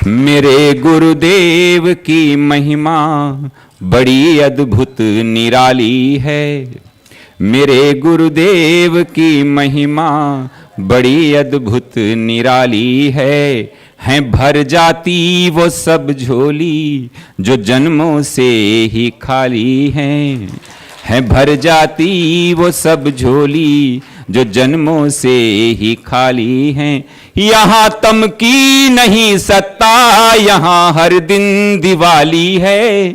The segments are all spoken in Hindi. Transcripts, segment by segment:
मेरे गुरुदेव की महिमा बड़ी अद्भुत निराली है। मेरे गुरुदेव की महिमा बड़ी अद्भुत निराली है भर जाती वो सब झोली जो जन्मों से ही खाली है भर जाती वो सब झोली जो जन्मों से ही खाली हैं। यहाँ तम की नहीं सत्ता, यहाँ हर दिन दिवाली है।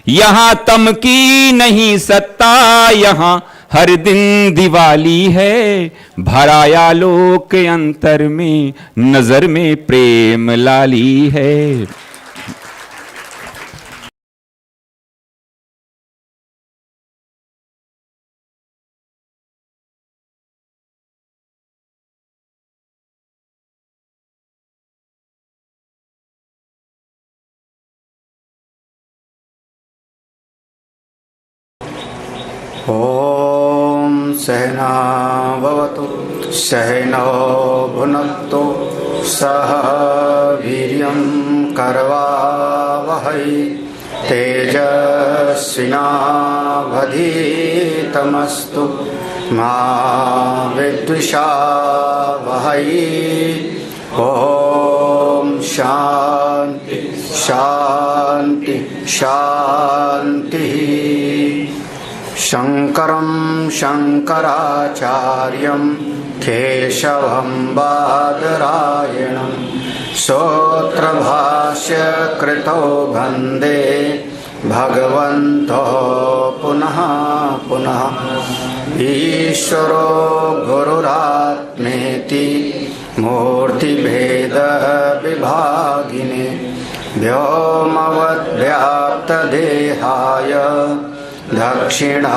यहाँ तम की नहीं सत्ता, यहाँ हर दिन दिवाली है। भराया लोक अंतर में, नजर में प्रेम लाली है। ओम सहना भवतु सहनौ भुनक्तु सह वीर्यं करवावहै तेजस्विनावधीतमस्तु मा विद्विषावहै। ओम शांति शांति शांति। शंकरं शंकराचार्यं केशवं बादरायणं सूत्रभाष्य कृतो वन्दे भगवन्तो पुनः पुनः। ईश्वरो गुरुरात्मेति मूर्तिभेद विभागिने व्योमवद्व्याप्तदेहाय दक्षिणामूर्तये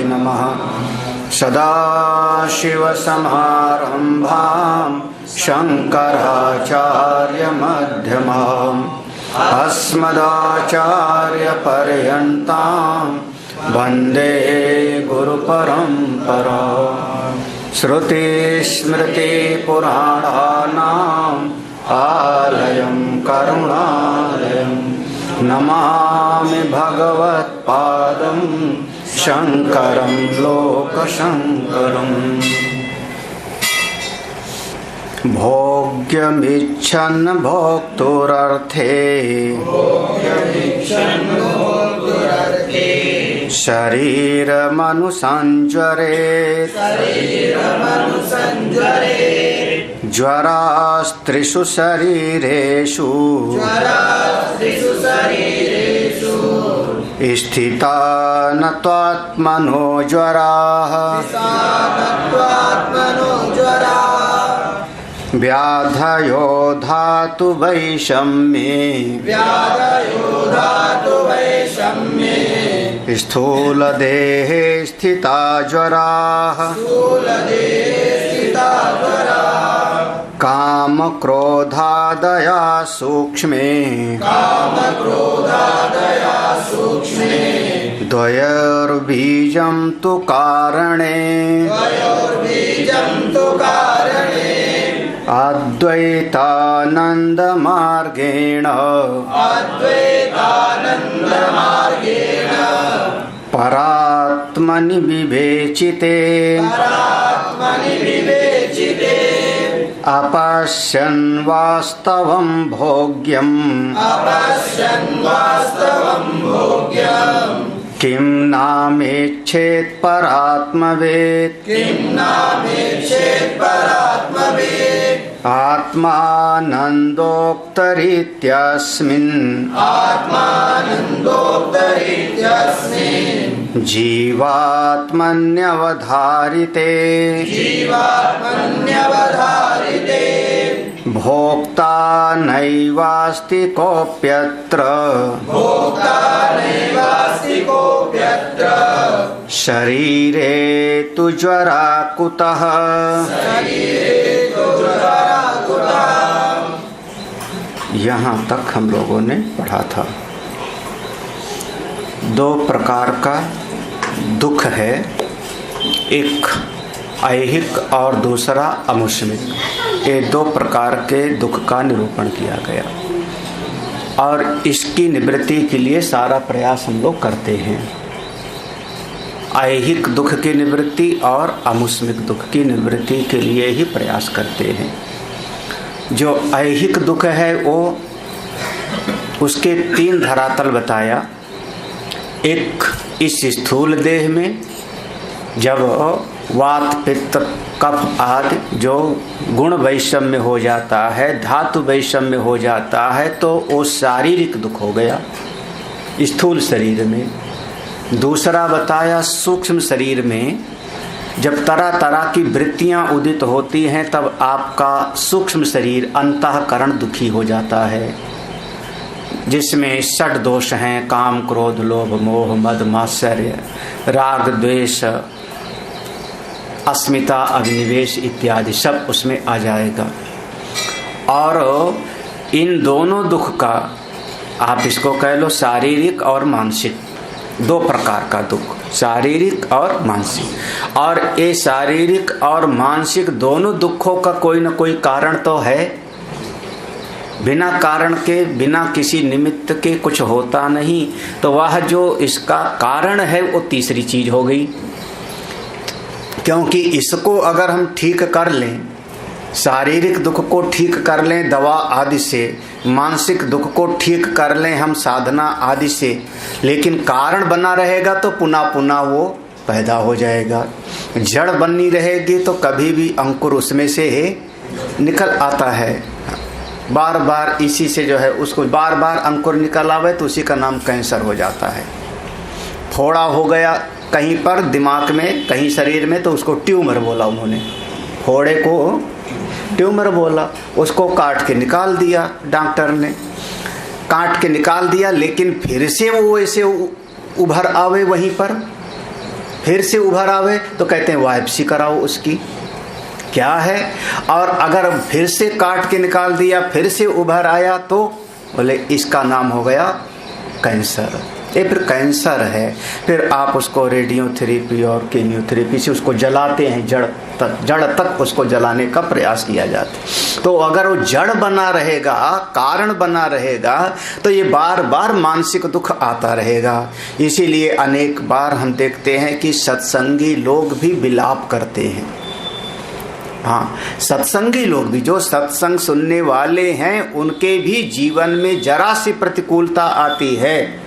नमः। सदाशिवसमारम्भां शंकराचार्यमध्यमाम् अस्मदाचार्यपर्यन्तां वन्दे गुरुपरम्पराम्। श्रुतिस्मृतिपुराणानाम् आलयं करुणालयम् नमामि भगवत्पादं शंकरं लोकशंकरम्। भोग्यमिच्छन् भोक्तुरर्थे शरीरमनुसञ्ज्वरेत् ज्वरास्त्रिषु शरीरेषु स्थिता न त्वात्मनो ज्वराः व्याधयो धातु वैषम्ये स्थूलदेहे स्थिता ज्वराः काम क्रोधादया सूक्ष्मे द्वयोर्बीजं तु कारणे अद्वैतानन्दमार्गेण परात्मनि विवेचिते अपश्यन् वास्तवं भोग्यम् किं नामेच्छेत् परात्मवेत् आत्मानन्दोक्तरीत्यस्मिन् जीवात्मन्यवधारिते भोक्ता नैवास्ति कोऽप्यत्र शरीरे तु ज्वरा कुतः। यहाँ तक हम लोगों ने पढ़ा था। दो प्रकार का दुख है। एक ऐहिक और दूसरा अमुष्मिक, ये दो प्रकार के दुख का निरूपण किया गया और इसकी निवृत्ति के लिए सारा प्रयास हम लोग करते हैं। ऐहिक दुख की निवृत्ति और अमुष्मिक दुख की निवृत्ति के लिए ही प्रयास करते हैं। जो ऐहिक दुख है वो उसके 3 धरातल बताया। एक इस स्थूल देह में जब वात पित्त कफ आदि जो गुण वैषम्य हो जाता है, धातु वैषम्य हो जाता है, तो वो शारीरिक दुख हो गया स्थूल शरीर में। दूसरा बताया सूक्ष्म शरीर में जब तरह तरह की वृत्तियां उदित होती हैं तब आपका सूक्ष्म शरीर अंतःकरण दुखी हो जाता है, जिसमें 6 दोष हैं, काम क्रोध लोभ मोह मद मात्सर्य राग द्वेष अस्मिता अभिनिवेश इत्यादि सब उसमें आ जाएगा। और इन दोनों दुख का आप इसको कह लो शारीरिक और मानसिक, 2 प्रकार का दुख, शारीरिक और मानसिक। और ये शारीरिक और मानसिक दोनों दुखों का कोई न कोई कारण तो है, बिना कारण के बिना किसी निमित्त के कुछ होता नहीं। तो वह जो इसका कारण है वो तीसरी चीज हो गई, क्योंकि इसको अगर हम ठीक कर लें, शारीरिक दुख को ठीक कर लें दवा आदि से, मानसिक दुख को ठीक कर लें हम साधना आदि से, लेकिन कारण बना रहेगा तो पुनः पुनः वो पैदा हो जाएगा। जड़ बनी रहेगी तो कभी भी अंकुर उसमें से निकल आता है। बार बार इसी से जो है उसको बार बार अंकुर निकल आवे तो उसी का नाम कैंसर हो जाता है। फोड़ा हो गया कहीं पर दिमाग में, कहीं शरीर में, तो उसको ट्यूमर बोला उन्होंने, फोड़े को ट्यूमर बोला। उसको काट के निकाल दिया डॉक्टर ने, काट के निकाल दिया, लेकिन फिर से वो ऐसे उभर आवे, वहीं पर फिर से उभर आवे तो कहते हैं वाइप्सी कराओ उसकी, क्या है। और अगर फिर से काट के निकाल दिया फिर से उभर आया तो बोले इसका नाम हो गया कैंसर। ये फिर कैंसर है, फिर आप उसको रेडियोथेरेपी और कीमोथेरेपी से उसको जलाते हैं, जड़ तक उसको जलाने का प्रयास किया जाता है। तो अगर वो जड़ बना रहेगा, कारण बना रहेगा, तो ये बार बार मानसिक दुख आता रहेगा। इसीलिए अनेक बार हम देखते हैं कि सत्संगी लोग भी विलाप करते हैं। हाँ, सत्संगी लोग भी, जो सत्संग सुनने वाले हैं, उनके भी जीवन में जरा सी प्रतिकूलता आती है,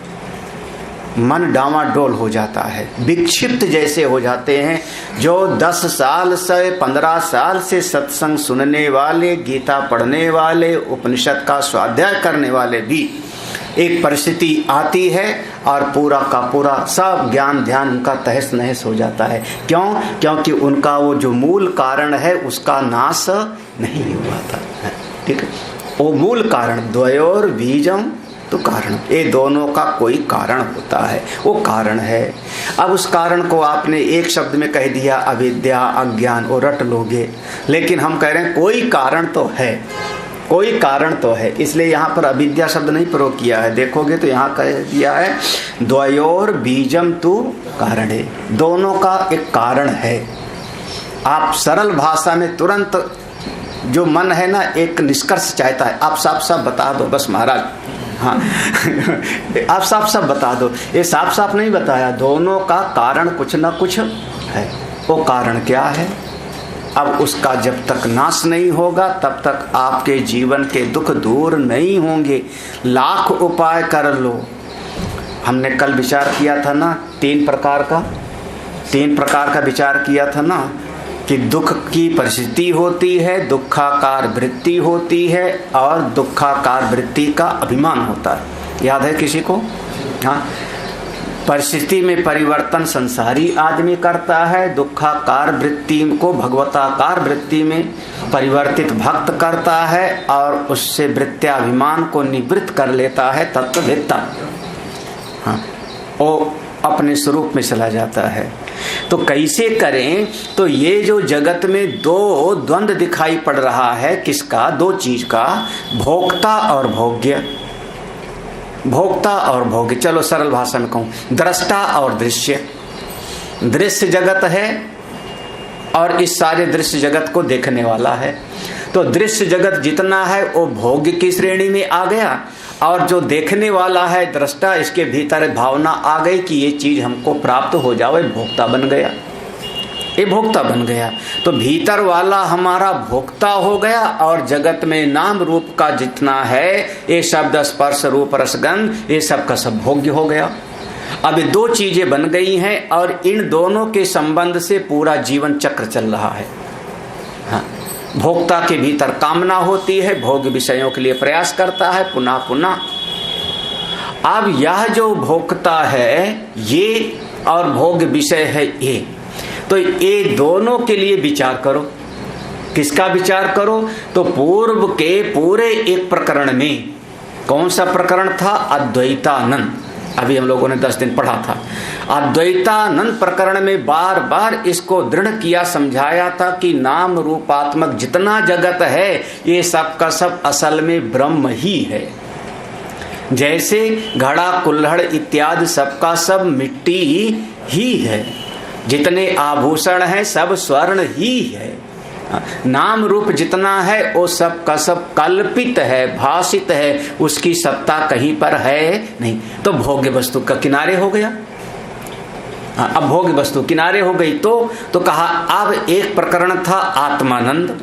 मन डामाडोल हो जाता है, विक्षिप्त जैसे हो जाते हैं। जो 10 साल से 15 साल से सत्संग सुनने वाले, गीता पढ़ने वाले, उपनिषद का स्वाध्याय करने वाले भी एक परिस्थिति आती है और पूरा का पूरा सब ज्ञान ध्यान उनका तहस नहस हो जाता है। क्यों? क्योंकि उनका वो जो मूल कारण है उसका नाश नहीं हुआ था। ठीक है, वो मूल कारण द्वयोर बीजम तो कारण, ये दोनों का कोई कारण होता है, वो कारण है। अब उस कारण को आपने एक शब्द में कह दिया अविद्या अज्ञान, वो रट लोगे, लेकिन हम कह रहे हैं कोई कारण तो है, कोई कारण तो है। इसलिए यहाँ पर अविद्या शब्द नहीं प्रयोग किया है, देखोगे तो यहाँ कह दिया है द्वयोर बीजम तु कारणे, दोनों का एक कारण है। आप सरल भाषा में तुरंत जो मन है ना एक निष्कर्ष चाहता है, आप साफ साफ बता दो बस महाराज। हाँ आप साफ साफ बता दो, ये साफ साफ नहीं बताया, दोनों का कारण कुछ ना कुछ है। वो कारण क्या है? अब उसका जब तक नाश नहीं होगा तब तक आपके जीवन के दुख दूर नहीं होंगे। लाख उपाय कर लो, हमने कल विचार किया था ना, 3 प्रकार का विचार किया था ना, कि दुख की परिस्थिति होती है, दुखाकार वृत्ति होती है और दुखाकार वृत्ति का अभिमान होता है। याद है किसी को? हाँ, परिस्थिति में परिवर्तन संसारी आदमी करता है, दुखाकार वृत्ति को भगवताकार वृत्ति में परिवर्तित भक्त करता है और उससे वृत्त्याभिमान को निवृत्त कर लेता है तत्ववेत्ता। हाँ, वो अपने स्वरूप में चला जाता है। तो कैसे करें? तो ये जो जगत में 2 द्वंद्व दिखाई पड़ रहा है, किसका? 2 चीज का, भोक्ता और भोग्य। भोक्ता और भोग्य, चलो सरल भाषा में कहूं, दृष्टा और दृश्य। दृश्य जगत है और इस सारे दृश्य जगत को देखने वाला है। तो दृश्य जगत जितना है वो भोग्य की श्रेणी में आ गया, और जो देखने वाला है दृष्टा, इसके भीतर भावना आ गई कि ये चीज हमको प्राप्त हो जाओ, ये भोक्ता बन गया, ये भोक्ता बन गया। तो भीतर वाला हमारा भोक्ता हो गया, और जगत में नाम रूप का जितना है, ये शब्द स्पर्श रूप रसगंध, ये सब का सब भोग्य हो गया। अब दो चीजें बन गई हैं, और इन दोनों के संबंध से पूरा जीवन चक्र चल रहा है। हाँ, भोक्ता के भीतर कामना होती है, भोग विषयों के लिए प्रयास करता है पुनः पुनः। अब यह जो भोक्ता है ये और भोग विषय है ये, तो ये दोनों के लिए विचार करो। किसका विचार करो? तो पूर्व के पूरे एक प्रकरण में, कौन सा प्रकरण था? अद्वैतानंद। अभी हम लोगों ने 10 दिन पढ़ा था। अद्वैतानंद प्रकरण में बार बार इसको दृढ़ किया, समझाया था कि नाम रूपात्मक जितना जगत है ये सब का सब असल में ब्रह्म ही है। जैसे घड़ा कुल्हड़ इत्यादि सबका सब मिट्टी ही है, जितने आभूषण हैं सब स्वर्ण ही है। नाम रूप जितना है वो सब का सब कल्पित है, भाषित है, उसकी सत्ता कहीं पर है नहीं। तो भोग्य वस्तु का किनारे हो गया। अब भोग्य वस्तु किनारे हो गई तो कहा अब एक प्रकरण था आत्मानंद।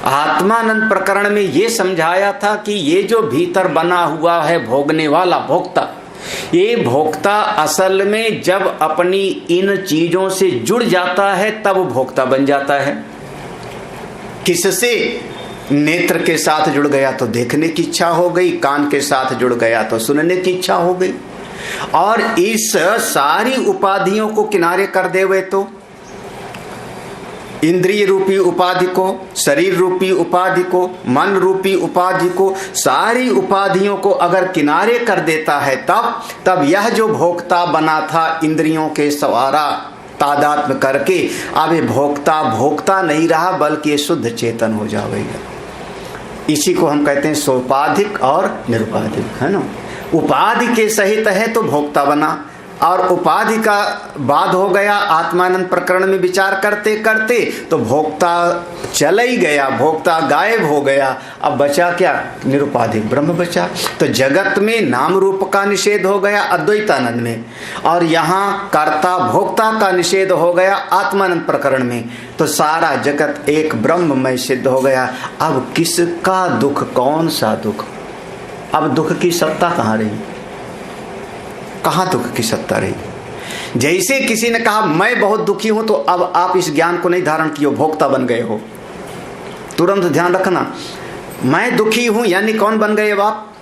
आत्मानंद प्रकरण में ये समझाया था कि ये जो भीतर बना हुआ है भोगने वाला भोक्ता, ये भोक्ता असल में जब अपनी इन चीजों से जुड़ जाता है तब भोक्ता बन जाता है। किससे? नेत्र के साथ जुड़ गया तो देखने की इच्छा हो गई, कान के साथ जुड़ गया तो सुनने की इच्छा हो गई, और इस सारी उपाधियों को किनारे कर दे हुए तो इंद्रिय रूपी उपाधि को, शरीर रूपी उपाधि को, मन रूपी उपाधि को, सारी उपाधियों को अगर किनारे कर देता है तब यह जो भोक्ता बना था इंद्रियों के सवारा तादात्म्य करके, अब ये भोक्ता नहीं रहा बल्कि ये शुद्ध चेतन हो जाएगा। इसी को हम कहते हैं सोपाधिक और निरुपाधिक, है ना। उपाधि के सहित है तो भोक्ता बना, और उपाधि का बाद हो गया आत्मानंद प्रकरण में विचार करते करते, तो भोक्ता चला ही गया, भोक्ता गायब हो गया। अब बचा क्या? निरुपाधिक ब्रह्म बचा। तो जगत में नाम रूप का निषेध हो गया अद्वैतानंद में, और यहाँ कर्ता भोक्ता का निषेध हो गया आत्मानंद प्रकरण में। तो सारा जगत एक ब्रह्ममय सिद्ध हो गया। अब किसका दुख? कौन सा दुख? अब दुख की सत्ता कहाँ रही? कहाँ दुख की सत्ता रही? जैसे किसी ने कहा मैं बहुत दुखी हूं, तो अब आप इस ज्ञान को नहीं धारण किए, भोक्ता बन गए हो। तुरंत ध्यान रखना, मैं दुखी हूं यानी कौन बन गए अब आप?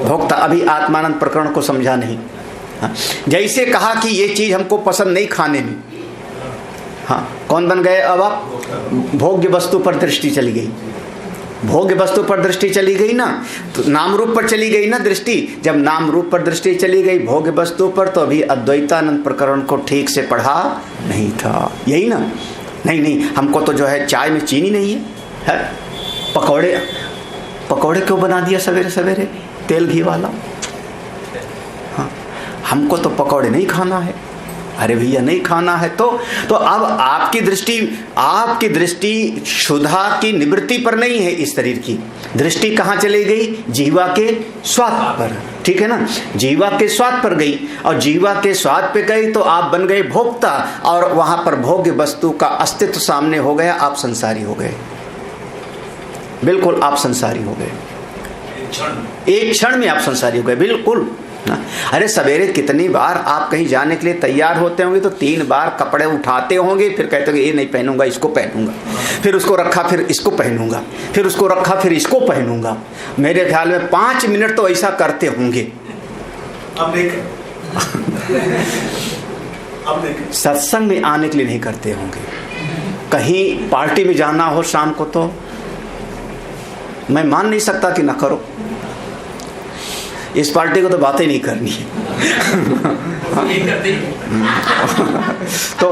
भोक्ता। अभी आत्मानंद प्रकरण को समझा नहीं। हाँ। जैसे कहा कि ये चीज हमको पसंद नहीं खाने में, हाँ, कौन बन गए अब आप? भोग्य वस्तु पर दृष्टि चली गई। भोग्य वस्तु पर दृष्टि चली गई ना, तो नाम रूप पर चली गई ना दृष्टि। जब नाम रूप पर दृष्टि चली गई भोग्य वस्तु पर, तो अभी अद्वैतानंद प्रकरण को ठीक से पढ़ा नहीं था, यही ना। नहीं, हमको तो जो है चाय में चीनी नहीं है, पकौड़े क्यों बना दिया सवेरे सवेरे तेल घी वाला? हाँ, हमको तो पकौड़े नहीं खाना है। अरे भैया नहीं खाना है तो अब आपकी दृष्टि क्षुधा की निवृत्ति पर नहीं है, इस शरीर की दृष्टि कहाँ चली गई? जीवा के स्वाद पर, ठीक है ना। जीवा के स्वाद पर गई, और जीवा के स्वाद पे गई तो आप बन गए भोक्ता, और वहां पर भोग्य वस्तु का अस्तित्व सामने हो गया, आप संसारी हो गए। बिल्कुल आप संसारी हो गए, एक क्षण में आप संसारी हो गए, बिल्कुल। अरे सवेरे कितनी बार आप कहीं जाने के लिए तैयार होते होंगे तो 3 बार कपड़े उठाते होंगे, फिर कहते होंगे ये नहीं पहनूंगा, इसको पहनूंगा, फिर उसको रखा, फिर इसको पहनूंगा, फिर उसको रखा, फिर इसको पहनूंगा। मेरे ख्याल में 5 मिनट तो ऐसा करते होंगे। अब सत्संग में आने के लिए नहीं करते होंगे। कहीं पार्टी में जाना हो शाम को तो मैं मान नहीं सकता कि ना करो, इस पार्टी को तो बातें नहीं करनी है। तो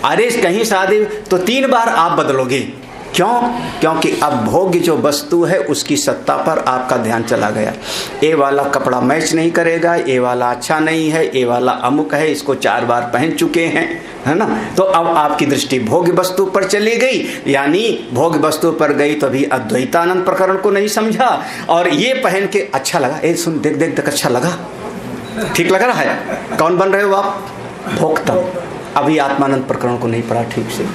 अरे कहीं शादी तो 3 बार आप बदलोगे, क्यों? क्योंकि अब भोग्य जो वस्तु है उसकी सत्ता पर आपका ध्यान चला गया। ये वाला कपड़ा मैच नहीं करेगा, ये वाला अच्छा नहीं है, ये वाला अमुक है, इसको 4 बार पहन चुके हैं, है ना। तो अब आपकी दृष्टि भोग्य वस्तु पर चली गई, यानी भोग्य वस्तु पर गई तो भी अद्वैतानंद प्रकरण को नहीं समझा। और ये पहन के अच्छा लगा, ए सुन देख देख देख अच्छा लगा, ठीक लग रहा है। कौन बन रहे हो आप? भोक्ता। अभी आत्मानंद प्रकरण को नहीं पढ़ा ठीक से।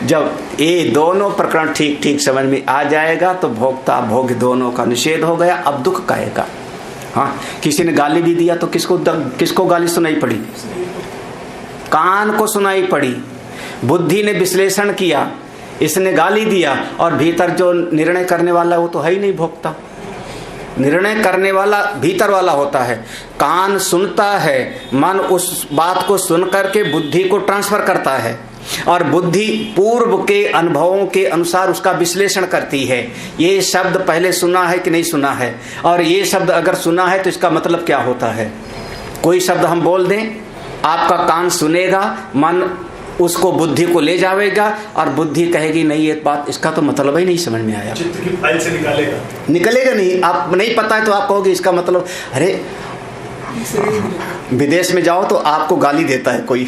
जब ये दोनों प्रकरण ठीक ठीक समझ में आ जाएगा तो भोक्ता भोग्य दोनों का निषेध हो गया। अब दुख काहेगा? हाँ, किसी ने गाली भी दिया तो किसको गाली सुनाई पड़ी? कान को सुनाई पड़ी। बुद्धि ने विश्लेषण किया, इसने गाली दिया, और भीतर जो निर्णय करने वाला वो तो है ही नहीं भोक्ता। निर्णय करने वाला भीतर वाला होता है। कान सुनता है, मन उस बात को सुन करके बुद्धि को ट्रांसफर करता है, और बुद्धि पूर्व के अनुभवों के अनुसार उसका विश्लेषण करती है। ये शब्द पहले सुना है कि नहीं सुना है, और ये शब्द अगर सुना है तो इसका मतलब क्या होता है। कोई शब्द हम बोल दें, आपका कान सुनेगा, मन उसको बुद्धि को ले जाएगा, और बुद्धि कहेगी नहीं ये बात, इसका तो मतलब ही नहीं समझ में आया। चित्त की फाइल से निकलेगा नहीं। आप नहीं पता है तो आप कहोगे इसका मतलब, अरे विदेश में जाओ तो आपको गाली देता है कोई,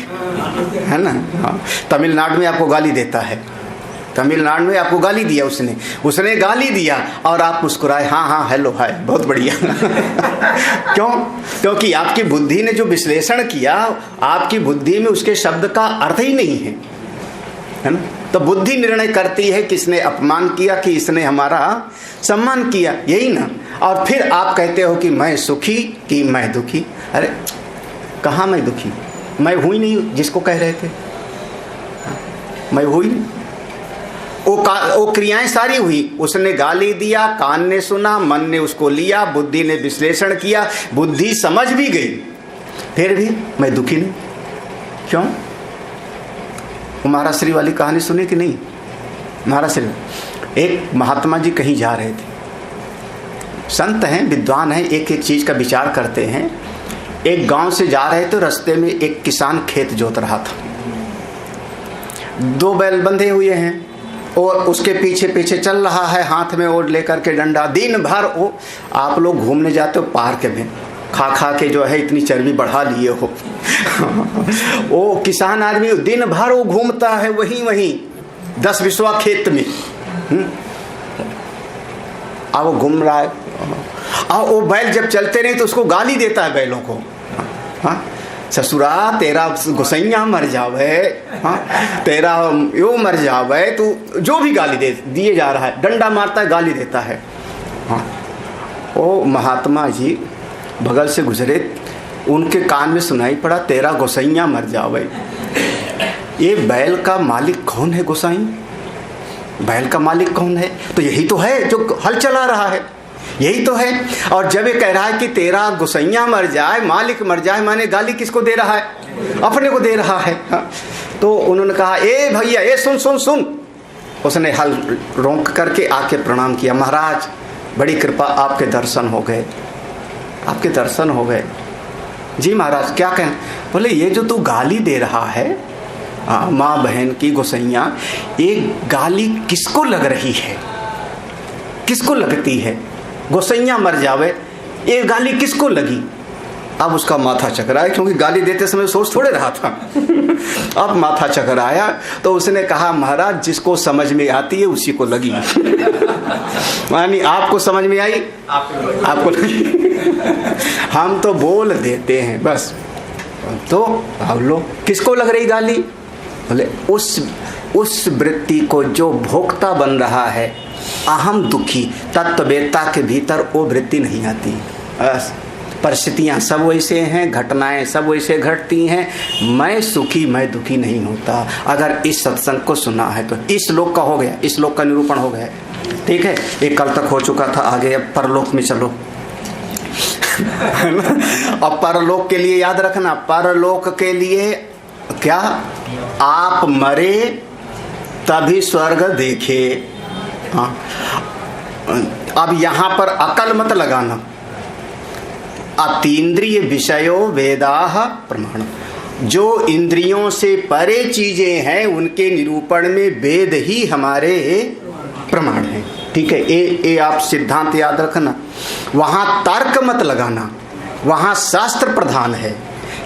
है ना। हाँ, तमिलनाडु में आपको गाली देता है, तमिलनाडु में आपको गाली दिया, उसने गाली दिया और आप मुस्कुराए, हाँ हाँ हेलो हाय बहुत बढ़िया। क्यों? क्योंकि आपकी बुद्धि ने जो विश्लेषण किया, आपकी बुद्धि में उसके शब्द का अर्थ ही नहीं है ना। तो बुद्धि निर्णय करती है किसने अपमान किया कि इसने हमारा सम्मान किया, यही ना। और फिर आप कहते हो कि मैं सुखी कि मैं दुखी। अरे कहाँ मैं दुखी? मैं हुई नहीं जिसको कह रहे थे, मैं हुई नहीं। वो क्रियाएं सारी हुई। उसने गाली दिया, कान ने सुना, मन ने उसको लिया, बुद्धि ने विश्लेषण किया, बुद्धि समझ भी गई, फिर भी मैं दुखी नहीं। क्यों? महाराज श्री वाली कहानी सुनी कि नहीं? महाराज श्री, एक महात्मा जी कहीं जा रहे थे, संत हैं, विद्वान हैं, एक एक चीज का विचार करते हैं। एक गांव से जा रहे थे, रास्ते में एक किसान खेत जोत रहा था, 2 बैल बंधे हुए हैं और उसके पीछे पीछे चल रहा है, हाथ में ओढ़ लेकर के डंडा। दिन भर वो, आप लोग घूमने जाते हो पार्क में, खा खा के जो है इतनी चर्बी बढ़ा लिए हो। वो किसान आदमी दिन भर वो घूमता है वहीं 10 बिस्वा खेत में। अब वो घूम रहा है, और वो बैल जब चलते नहीं तो उसको गाली देता है बैलों को। हाँ, ससुरा तेरा गुसैया मर जावे, हाँ तेरा यो मर जावे, तू जो भी गाली दिए जा रहा है, डंडा मारता है, गाली देता है। हाँ, ओ महात्मा जी बगल से गुजरे, उनके कान में सुनाई पड़ा तेरा गुसैया मर जावे। ये बैल का मालिक कौन है? गोसाई बैल का मालिक कौन है? तो यही तो है जो हल चला रहा है, यही तो है। और जब ये कह रहा है कि तेरा गुसैया मर जाए, मालिक मर जाए, माने गाली किसको दे रहा है? अपने को दे रहा है। हाँ। तो उन्होंने कहा, ए भैया, ए सुन सुन सुन। उसने हल रोक करके आके प्रणाम किया, महाराज बड़ी कृपा, आपके दर्शन हो गए, आपके दर्शन हो गए। जी महाराज क्या कहें? बोले ये जो तू गाली दे रहा है, माँ बहन की गोसैया, ये गाली किसको लग रही है? किसको लगती है? गोसैया मर जावे, ये गाली किसको लगी? अब उसका माथा चकराया, क्योंकि गाली देते समय सोच थोड़े रहा था। अब माथा चकराया तो उसने कहा, महाराज जिसको समझ में आती है उसी को लगी। यानी आपको समझ में आई, आपको लगी। हम तो बोल देते हैं बस। तो अब लोग किसको लग रही गाली? बोले उस वृत्ति को जो भोक्ता बन रहा है, अहम दुखी तत्ववेत्ता के भीतर वो वृत्ति नहीं आती। बस परिस्थितियाँ सब वैसे हैं, घटनाएं सब वैसे घटती हैं, मैं सुखी मैं दुखी नहीं होता। अगर इस सत्संग को सुना है तो इस लोक का हो गया, इस लोक का निरूपण हो गया। ठीक है, एक कल तक हो चुका था, आगे अब परलोक में चलो। अब परलोक के लिए याद रखना, परलोक के लिए क्या? आप मरे तभी स्वर्ग देखे। हाँ, अब यहां पर अकल मत लगाना। अतीन्द्रिय विषयो वेदाः प्रमाण। जो इंद्रियों से परे चीजें हैं उनके निरूपण में वेद ही हमारे प्रमाण हैं। ठीक है, ये आप सिद्धांत याद रखना। वहां तर्क मत लगाना, वहां शास्त्र प्रधान है।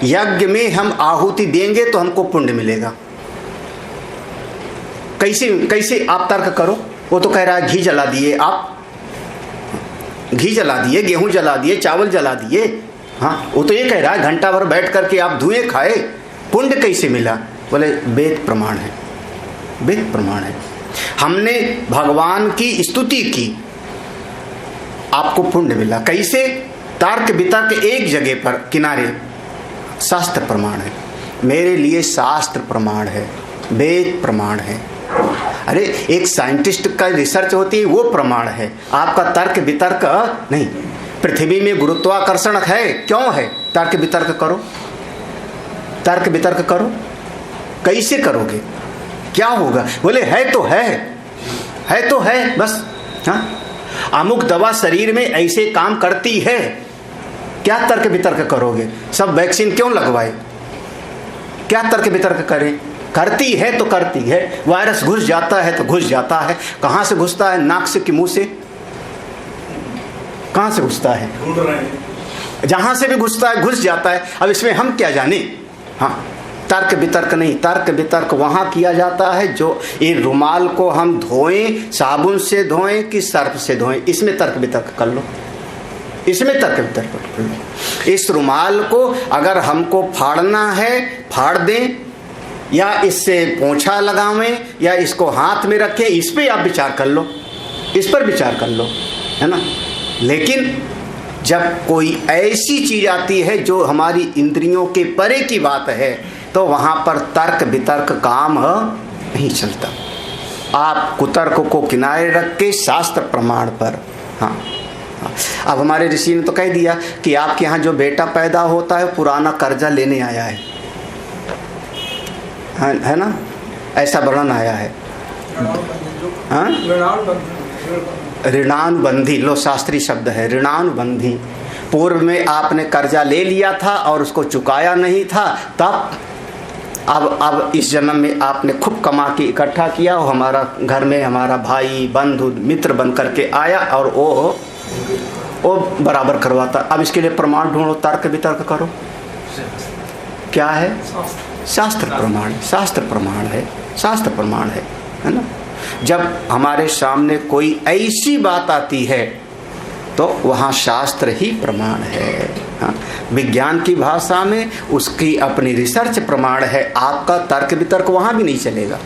यज्ञ में हम आहुति देंगे तो हमको पुण्य मिलेगा। कैसे कैसे आप तर्क करो। वो तो कह रहा है घी जला दिए, आप घी जला दिए, गेहूं जला दिए, चावल जला दिए। हाँ, वो तो ये कह रहा है घंटा भर बैठ करके आप धुएं खाए, पुण्य कैसे मिला? बोले वेद प्रमाण है, वेद प्रमाण है। हमने भगवान की स्तुति की, आपको पुण्य मिला। कैसे? तर्क वितर्क एक जगह पर किनारे, शास्त्र प्रमाण है। मेरे लिए शास्त्र प्रमाण है, वेद प्रमाण है। अरे एक साइंटिस्ट का रिसर्च होती है, वो प्रमाण है। आपका तर्क वितर्क नहीं। पृथ्वी में गुरुत्वाकर्षण है, क्यों है? तर्क वितर्क करो, तर्क वितर्क करो। कैसे करोगे? क्या होगा? बोले है तो है तो है बस। हाँ, अमुक दवा शरीर में ऐसे काम करती है, क्या तर्क वितर्क करोगे? सब वैक्सीन क्यों लगवाए? क्या तर्क वितर्क करें? करती है तो करती है। वायरस घुस जाता है तो घुस जाता है। कहां से घुसता है? नाक से कि मुंह से? कहां से घुसता है? जहां से भी घुसता है घुस जाता है। अब इसमें हम क्या जाने? हाँ, तर्क वितर्क नहीं। तर्क वितर्क वहां किया जाता है जो ये रुमाल को हम धोएं, साबुन से धोएं कि सर्फ से धोएं, इसमें तर्क वितर्क कर लो, इसमें तर्क वितर्क कर लो। इस रुमाल को अगर हमको फाड़ना है फाड़ दें, या इससे पोंछा लगावें, या इसको हाथ में रखें, इस पे आप विचार कर लो, इस पर विचार कर लो, है ना। लेकिन जब कोई ऐसी चीज आती है जो हमारी इंद्रियों के परे की बात है, तो वहां पर तर्क वितर्क काम नहीं चलता। आप कुतर्क को किनारे रख के शास्त्र प्रमाण पर। हाँ, अब हमारे ऋषि ने तो कह दिया कि आपके यहाँ जो बेटा पैदा होता है पुराना कर्जा लेने आया है ना, ऐसा वर्णन आया है। हाँ, ऋणानुबंधी, लो शास्त्रीय शब्द है ऋणानुबंधी। पूर्व में आपने कर्जा ले लिया था और उसको चुकाया नहीं था, तब अब इस जन्म में आपने खूब कमा के इकट्ठा किया, और हमारा घर में हमारा भाई बंधु मित्र बन करके आया और वो बराबर करवाता। अब इसके लिए प्रमाण ढूंढो, तर्क वितर्क करो। क्या है? शास्त्र प्रमाण, शास्त्र प्रमाण है, शास्त्र प्रमाण है ना। जब हमारे सामने कोई ऐसी बात आती है तो वहाँ शास्त्र ही प्रमाण है। हाँ, विज्ञान की भाषा में उसकी अपनी रिसर्च प्रमाण है। आपका तर्क वितर्क वहाँ भी नहीं चलेगा,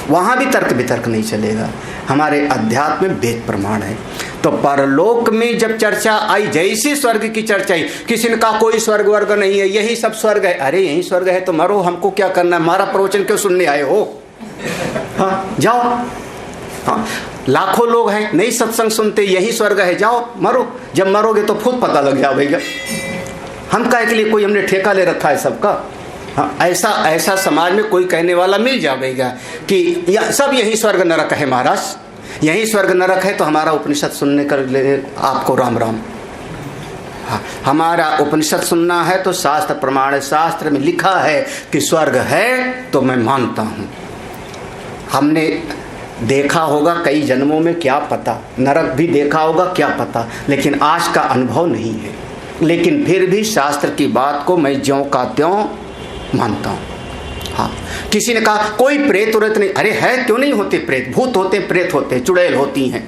वहाँ भी तर्क वितर्क नहीं चलेगा। हमारे अध्यात्म में वेद प्रमाण है। तो परलोक में जब चर्चा आई, जैसे स्वर्ग की चर्चा आई, किसी ने कहा कोई स्वर्ग वर्ग नहीं है, यही सब स्वर्ग है। अरे यही स्वर्ग है तो मरो, हमको क्या करना है? हमारा प्रवचन क्यों सुनने आए हो? हाँ, जाओ। हाँ, लाखों लोग हैं नहीं सत्संग सुनते, यही स्वर्ग है, जाओ मरो। जब मरोगे तो खुद पता लग जाएगा। हम काहे के लिए कोई हमने ठेका ले रखा है सबका? हाँ, ऐसा समाज में कोई कहने वाला मिल जाएगा कि सब यही स्वर्ग नरक है। महाराज यही स्वर्ग नरक है तो हमारा उपनिषद सुनने कर ले आपको राम राम। हाँ, हमारा उपनिषद सुनना है तो शास्त्र प्रमाण है। शास्त्र में लिखा है कि स्वर्ग है तो मैं मानता हूँ। हमने देखा होगा कई जन्मों में, क्या पता, नरक भी देखा होगा, क्या पता, लेकिन आज का अनुभव नहीं है। लेकिन फिर भी शास्त्र की बात को मैं ज्यों का त्यों मानता हूँ। हाँ, किसी ने कहा कोई प्रेत उरेत नहीं। अरे है, क्यों नहीं होते प्रेत? भूत होते हैं, प्रेत होते हैं, चुड़ैल होती हैं,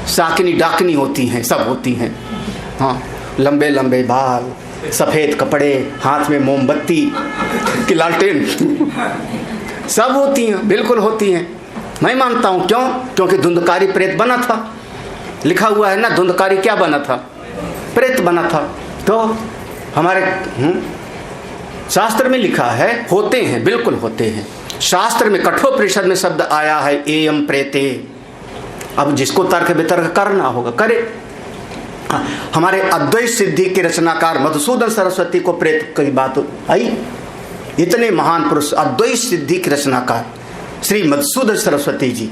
शाकिनी डाकनी होती हैं, सब होती हैं। हाँ, लंबे लंबे बाल, सफ़ेद कपड़े, हाथ में मोमबत्ती की लालटेन सब होती हैं, बिल्कुल होती हैं। मैं मानता हूँ। क्यों? क्योंकि धुंधकारी प्रेत बना था, लिखा हुआ है ना। धुंधकारी क्या बना था? प्रेत बना था। तो हमारे शास्त्र में लिखा है होते हैं, बिल्कुल होते हैं। शास्त्र में कठोपनिषद में शब्द आया है एयम प्रेते। अब जिसको तर्क वितर्क करना होगा करे। हमारे अद्वैत सिद्धि के रचनाकार मधुसूदन सरस्वती को प्रेत की बात आई। इतने महान पुरुष, अद्वैत सिद्धि के रचनाकार श्री मधुसूदन सरस्वती जी।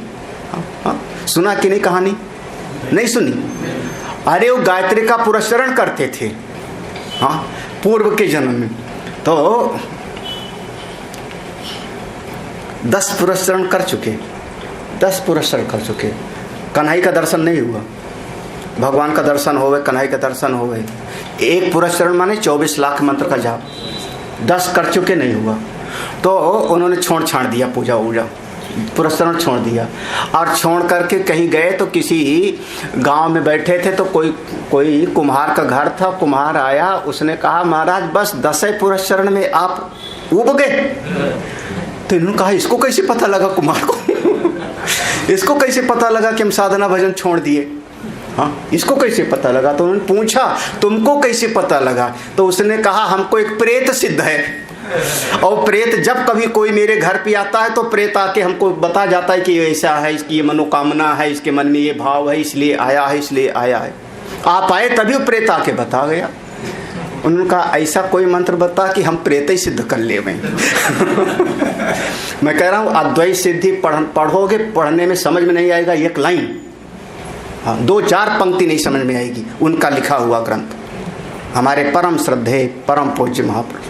सुना कि नहीं कहानी? नहीं सुनी? अरे वो गायत्री का पुरस्चरण करते थे। हाँ, पूर्व के जन्म में। तो 10 पुरस्चरण कर चुके, 10 पुरस्चरण कर चुके, कन्हई का दर्शन नहीं हुआ। भगवान का दर्शन हो गए, कन्हई का दर्शन हो गए। 1 पुरस्चरण माने 24 लाख मंत्र का जाप, 10 कर चुके, नहीं हुआ। तो उन्होंने छोड़ छाड़ दिया, पूजा वूजा, पुरस्चरण छोड़ दिया। और छोड़ करके कहीं गए तो किसी गांव में बैठे थे, तो कोई कुम्हार का घर था। कुम्हार आया, उसने कहा महाराज बस 10 पुरस्चरण में आप उब गए। तो इन्होंने कहा इसको कैसे पता लगा कुम्हार को इसको कैसे पता लगा कि हम साधना भजन छोड़ दिए? हाँ, इसको कैसे पता लगा? तो उन्होंने पूछा तुमको कैसे पता लगा? तो उसने कहा हमको एक प्रेत सिद्ध है, और प्रेत जब कभी कोई मेरे घर पे आता है तो प्रेत आके हमको बता जाता है कि ये ऐसा है, इसकी ये मनोकामना है, इसके मन में ये भाव है, इसलिए आया है, इसलिए आया है। आप आए तभी वो प्रेत आके बता गया। उन्होंने कहा ऐसा कोई मंत्र बता कि हम प्रेत ही सिद्ध कर ले मैं मैं कह रहा हूँ अद्वैत सिद्धि पढ़ोगे, पढ़ने में समझ में नहीं आएगा एक लाइन, हाँ 2-4 पंक्ति नहीं समझ में आएगी। उनका लिखा हुआ ग्रंथ, हमारे परम श्रद्धेय परम पूज्य महापुरुष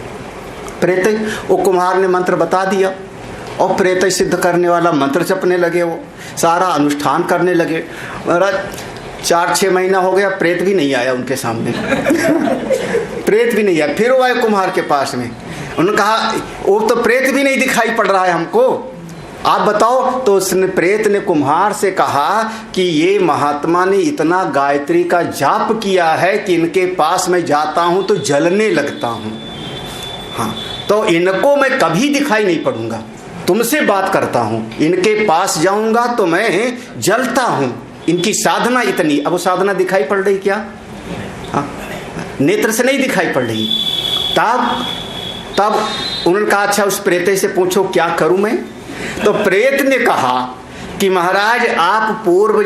प्रेत, वो कुम्हार ने मंत्र बता दिया और प्रेत सिद्ध करने वाला मंत्र जपने लगे, वो सारा अनुष्ठान करने लगे। 4-6 महीना हो गया, प्रेत भी नहीं आया उनके सामने प्रेत भी नहीं आया। फिर वो आए कुम्हार के पास में, उन्होंने कहा वो तो प्रेत भी नहीं दिखाई पड़ रहा है हमको, आप बताओ। तो उसने प्रेत ने कुम्हार से कहा कि ये महात्मा ने इतना गायत्री का जाप किया है कि इनके पास मैं जाता हूं तो जलने लगता हूं। हाँ, तो इनको मैं कभी दिखाई नहीं पड़ूंगा, तुमसे बात करता हूं, इनके पास जाऊंगा तो मैं जलता हूं। इनकी साधना इतनी, अब वो साधना दिखाई पड़ रही क्या? हाँ, नेत्र से नहीं दिखाई पड़ रही। तब उन्होंने कहा अच्छा उस प्रेत से पूछो क्या करूं मैं? तो प्रेत ने कहा कि महाराज आप पूर्व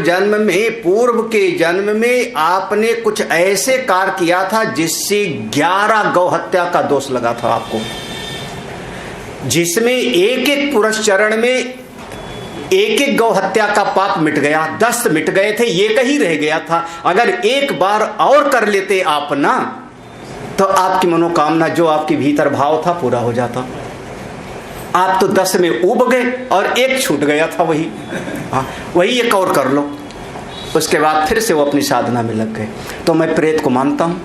के जन्म में आपने कुछ ऐसे कार्य किया था जिससे 11 गौ हत्या का दोष लगा था आपको, जिसमें एक पुरस्चरण में एक गौ हत्या का पाप मिट गया, 10 मिट गए थे, एक ही रह गया था। अगर एक बार और कर लेते आप ना, तो आपकी मनोकामना जो आपके भीतर भाव था पूरा हो जाता। आप तो 10 में उब गए और एक छूट गया था, वही हाँ वही एक और कर लो। उसके बाद फिर से वो अपनी साधना में लग गए। तो मैं प्रेत को मानता हूँ,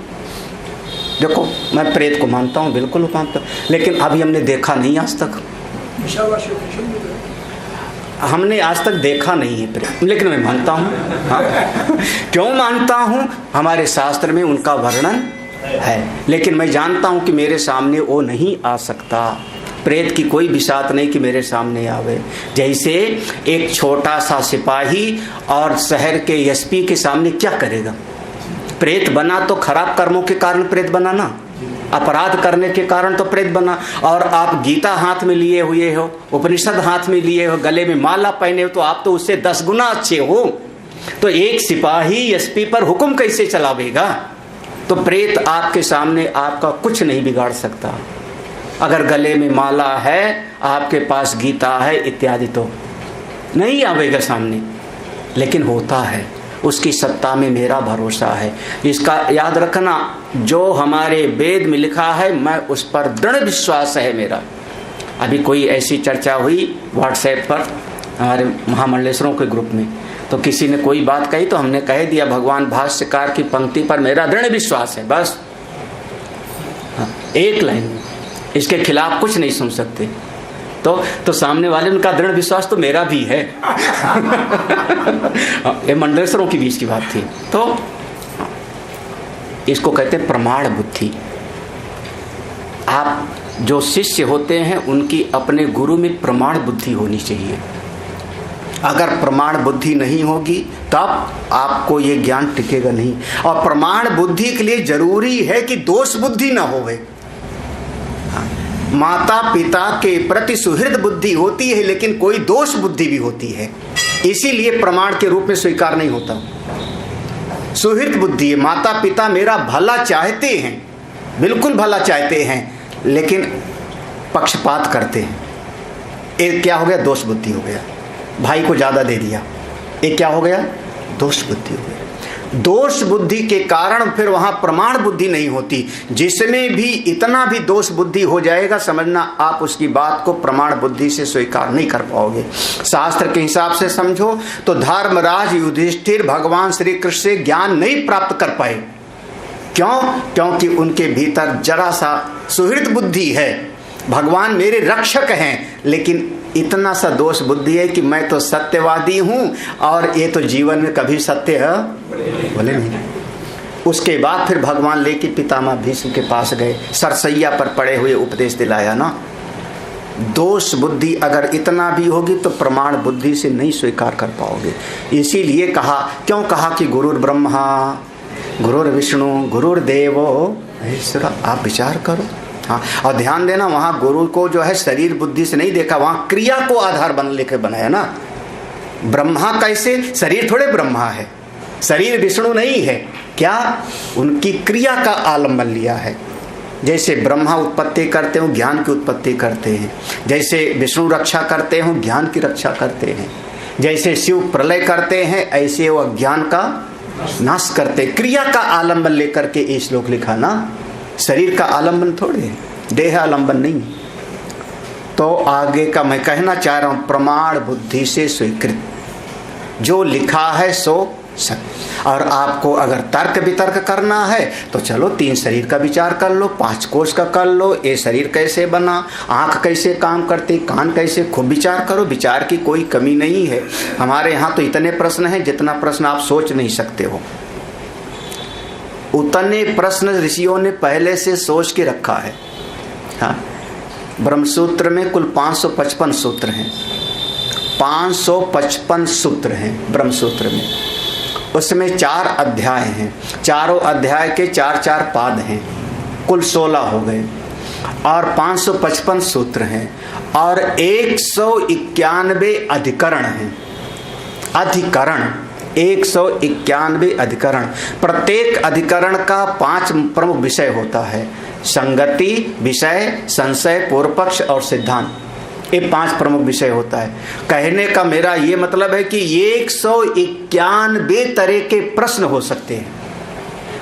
देखो मैं प्रेत को मानता हूँ, बिल्कुल मानता हूँ, लेकिन अभी हमने देखा नहीं आज तक, हमने आज तक देखा नहीं है प्रेत, लेकिन मैं मानता हूँ। हाँ क्यों मानता हूँ? हमारे शास्त्र में उनका वर्णन है, लेकिन मैं जानता हूँ कि मेरे सामने वो नहीं आ सकता। प्रेत की कोई बिसात नहीं कि मेरे सामने आवे। जैसे एक छोटा सा सिपाही और शहर के एसपी के सामने क्या करेगा? प्रेत बना तो खराब कर्मों के कारण प्रेत बना ना, अपराध करने के कारण तो प्रेत बना। और आप गीता हाथ में लिए हुए हो, उपनिषद हाथ में लिए हो, गले में माला पहने हो, तो आप तो उससे 10 गुना अच्छे हो। तो एक सिपाही एसपी पर हुक्म कैसे चलावेगा? तो प्रेत आपके सामने आपका कुछ नहीं बिगाड़ सकता। अगर गले में माला है, आपके पास गीता है इत्यादि, तो नहीं आवेगा सामने, लेकिन होता है। उसकी सत्ता में मेरा भरोसा है। इसका याद रखना, जो हमारे वेद में लिखा है मैं उस पर दृढ़ विश्वास है मेरा। अभी कोई ऐसी चर्चा हुई व्हाट्सएप पर हमारे महामंडलेश्वरों के ग्रुप में, तो किसी ने कोई बात कही तो हमने कह दिया भगवान भाष्यकार की पंक्ति पर मेरा दृढ़ विश्वास है, बस एक लाइन, इसके खिलाफ कुछ नहीं सुन सकते। तो सामने वाले उनका दृढ़ विश्वास तो मेरा भी है ये मंडलेश्वरों के बीच की बात थी। तो इसको कहते हैं प्रमाण बुद्धि। आप जो शिष्य होते हैं उनकी अपने गुरु में प्रमाण बुद्धि होनी चाहिए। अगर प्रमाण बुद्धि नहीं होगी तब आपको ये ज्ञान टिकेगा नहीं। और प्रमाण बुद्धि के लिए जरूरी है कि दोष बुद्धि ना होवे। माता पिता के प्रति सुहृद बुद्धि होती है, लेकिन कोई दोष बुद्धि भी होती है, इसीलिए प्रमाण के रूप में स्वीकार नहीं होता। सुहृद बुद्धि है, माता पिता मेरा भला चाहते हैं, बिल्कुल भला चाहते हैं, लेकिन पक्षपात करते हैं। एक क्या हो गया? दोष बुद्धि हो गया। भाई को ज्यादा दे दिया, एक क्या हो गया? दोष बुद्धि हो गया। दोष बुद्धि के कारण फिर वहां प्रमाण बुद्धि नहीं होती। जिसमें भी इतना भी दोष बुद्धि हो जाएगा, समझना आप उसकी बात को प्रमाण बुद्धि से स्वीकार नहीं कर पाओगे। शास्त्र के हिसाब से समझो तो धर्मराज युधिष्ठिर भगवान श्री कृष्ण से ज्ञान नहीं प्राप्त कर पाए। क्यों? क्योंकि उनके भीतर जरा सा सुहृद बुद्धि है, भगवान मेरे रक्षक हैं, लेकिन इतना सा दोष बुद्धि है कि मैं तो सत्यवादी हूं और ये तो जीवन में कभी सत्य है बोले नहीं। उसके बाद फिर भगवान लेके पितामह भीष्म के पास गए, सरसैया पर पड़े हुए उपदेश दिलाया ना। दोष बुद्धि अगर इतना भी होगी तो प्रमाण बुद्धि से नहीं स्वीकार कर पाओगे। इसीलिए कहा, क्यों कहा कि गुरुर् ब्रह्मा गुरुर् विष्णु गुरुर्देवो महेश्वरा। आप विचार करो। हाँ, और ध्यान देना, वहां गुरु को जो है शरीर बुद्धि से नहीं देखा, वहां क्रिया को आधार बन लेकर बनाया ना। ब्रह्मा कैसे? शरीर थोड़े ब्रह्मा है, शरीर विष्णु नहीं है, क्या उनकी क्रिया का आलम्बन लिया है। जैसे ब्रह्मा उत्पत्ति करते हो ज्ञान की उत्पत्ति करते हैं, जैसे विष्णु रक्षा करते हो ज्ञान की रक्षा करते हैं, जैसे शिव प्रलय करते हैं ऐसे वो अज्ञान का नाश करते। क्रिया का आलम्बन लेकर के ये श्लोक लिखा ना, शरीर का आलम्बन थोड़े है, देह आलम्बन नहीं। तो आगे का मैं कहना चाह रहा हूं, प्रमाण बुद्धि से स्वीकृत जो लिखा है सो सत्य। और आपको अगर तर्क वितर्क करना है तो चलो 3 शरीर का विचार कर लो, 5 कोष का कर लो, ये शरीर कैसे बना, आंख कैसे काम करती, कान कैसे, खूब विचार करो। विचार की कोई कमी नहीं है। हमारे यहाँ तो इतने प्रश्न हैं जितना प्रश्न आप सोच नहीं सकते हो। उतने प्रश्न ऋषियों ने पहले से सोच के रखा है। हाँ, ब्रह्मसूत्र में कुल 555 सूत्र हैं, 555 सूत्र हैं ब्रह्मसूत्र में। उसमें 4 अध्याय हैं, चारों अध्याय के 4-4 पाद हैं, कुल 16 हो गए और 555 सूत्र हैं और 191 अधिकरण हैं। अधिकरण 191 अधिकरण। प्रत्येक अधिकरण का 5 प्रमुख विषय होता है, संगति, विषय, संशय, पूर्व पक्ष और सिद्धांत। ये 5 प्रमुख विषय होता है। कहने का मेरा ये मतलब है कि 191 तरह के प्रश्न हो सकते हैं।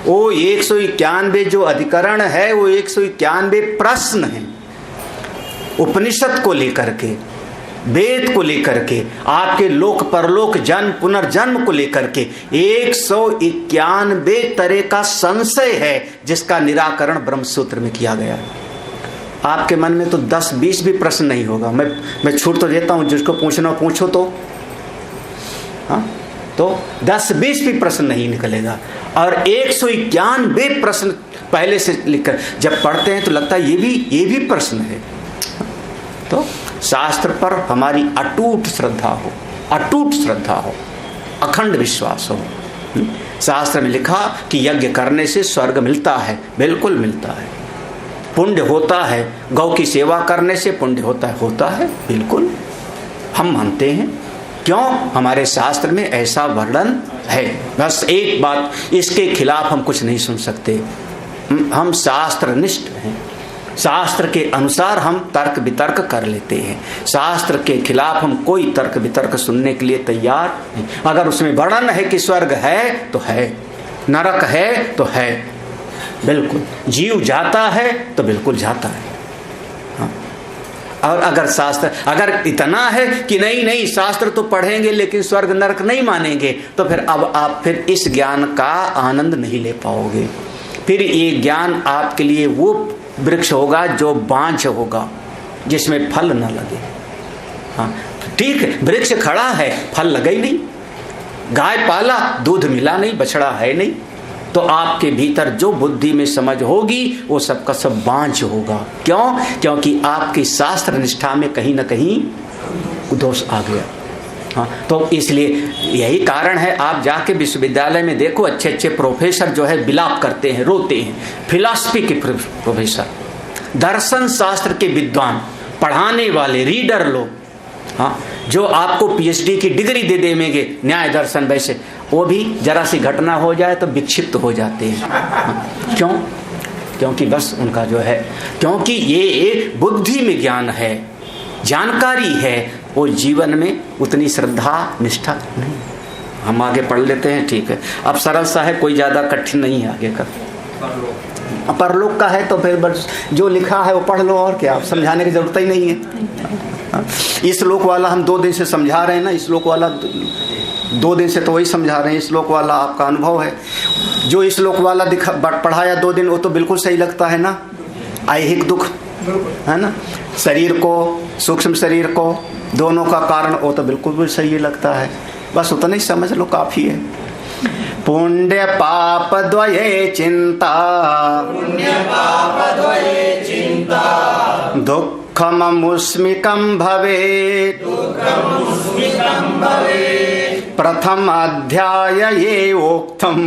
वो 191 जो अधिकरण है वो 191 प्रश्न हैं, उपनिषद को लेकर के, वेद को लेकर के, आपके लोक परलोक जन्म पुनर्जन्म को लेकर के 191 तरह का संशय है जिसका निराकरण ब्रह्मसूत्र में किया गया है। आपके मन में तो 10-20 भी प्रश्न नहीं होगा। मैं छूट तो देता हूं, जिसको पूछना पूछो तो, हाँ, तो 10-20 भी प्रश्न नहीं निकलेगा। और 191 प्रश्न पहले से लिखकर जब पढ़ते हैं तो लगता है ये भी प्रश्न है। तो शास्त्र पर हमारी अटूट श्रद्धा हो, अटूट श्रद्धा हो, अखंड विश्वास हो। शास्त्र में लिखा कि यज्ञ करने से स्वर्ग मिलता है, बिल्कुल मिलता है। पुण्य होता है, गौ की सेवा करने से पुण्य होता है बिल्कुल, हम मानते हैं। क्यों? हमारे शास्त्र में ऐसा वर्णन है। बस एक बात, इसके खिलाफ हम कुछ नहीं सुन सकते। हम शास्त्रनिष्ठ हैं, शास्त्र के अनुसार हम तर्क वितर्क कर लेते हैं। शास्त्र के खिलाफ हम कोई तर्क वितर्क सुनने के लिए तैयार नहीं। अगर उसमें वर्णन है कि स्वर्ग है तो है, नरक है तो है, बिल्कुल। जीव जाता है तो बिल्कुल जाता है। हाँ। और अगर शास्त्र अगर इतना है कि नहीं शास्त्र तो पढ़ेंगे लेकिन स्वर्ग नरक नहीं मानेंगे, तो फिर अब आप फिर इस ज्ञान का आनंद नहीं ले पाओगे। फिर ये ज्ञान आपके लिए वो वृक्ष होगा जो बांझ होगा, जिसमें फल न लगे। हाँ, ठीक है, वृक्ष खड़ा है, फल लगा ही नहीं, गाय पाला, दूध मिला नहीं, बछड़ा है नहीं, तो आपके भीतर जो बुद्धि में समझ होगी वो सबका सब बांझ होगा। क्यों? क्योंकि आपकी शास्त्र निष्ठा में कहीं ना कहीं दोष आ गया। हाँ, तो इसलिए यही कारण है, आप जाके विश्वविद्यालय में देखो, अच्छे अच्छे प्रोफेसर जो है विलाप करते हैं, रोते हैं। फिलॉसफी के प्रोफेसर, दर्शन शास्त्र के विद्वान, पढ़ाने वाले, रीडर लोग, हाँ, जो आपको पीएचडी की डिग्री दे देंगे न्याय दर्शन, वैसे वो भी जरा सी घटना हो जाए तो विक्षिप्त हो जाते हैं। हाँ, क्यों? क्योंकि बस उनका जो है, क्योंकि ये बुद्धि में ज्ञान है, जानकारी है, वो जीवन में उतनी श्रद्धा निष्ठा नहीं। हम आगे पढ़ लेते हैं, ठीक है। अब सरल सा है, कोई ज़्यादा कठिन नहीं है आगे का। परलोक का है तो फिर बस जो लिखा है वो पढ़ लो, और क्या, समझाने की जरूरत ही नहीं है। इस श्लोक वाला हम 2 दिन से समझा रहे हैं ना, इस श्लोक वाला 2 दिन से तो वही समझा रहे हैं। इस श्लोक वाला आपका अनुभव है। जो इस श्लोक वाला पढ़ाया 2 दिन, वो तो बिल्कुल सही लगता है ना। ऐहिक दुख है ना, शरीर को, सूक्ष्म शरीर को, दोनों का कारण वो तो बिल्कुल भी सही लगता है। बस उतना ही समझ लो, काफी है। पुण्य पाप द्वये चिंता, दुःखममुष्मिकं भवेत्, प्रथम अध्याय ये उक्तम्,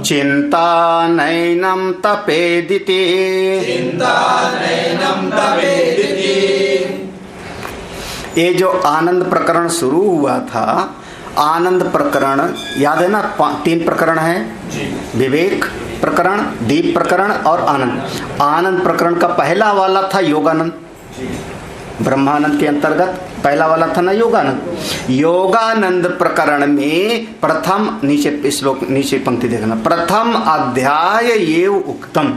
चिंता नैनं तपेदिति। ये जो आनंद प्रकरण शुरू हुआ था, आनंद प्रकरण याद है ना, 3 प्रकरण है, विवेक प्रकरण, दीप प्रकरण और आनंद। आनंद प्रकरण का पहला वाला था योगानंद, ब्रह्मानंद के अंतर्गत पहला वाला था ना योगानंद। योगानंद प्रकरण में प्रथम, नीचे श्लोक, नीचे पंक्ति देखना, प्रथम अध्याय ये उक्तम,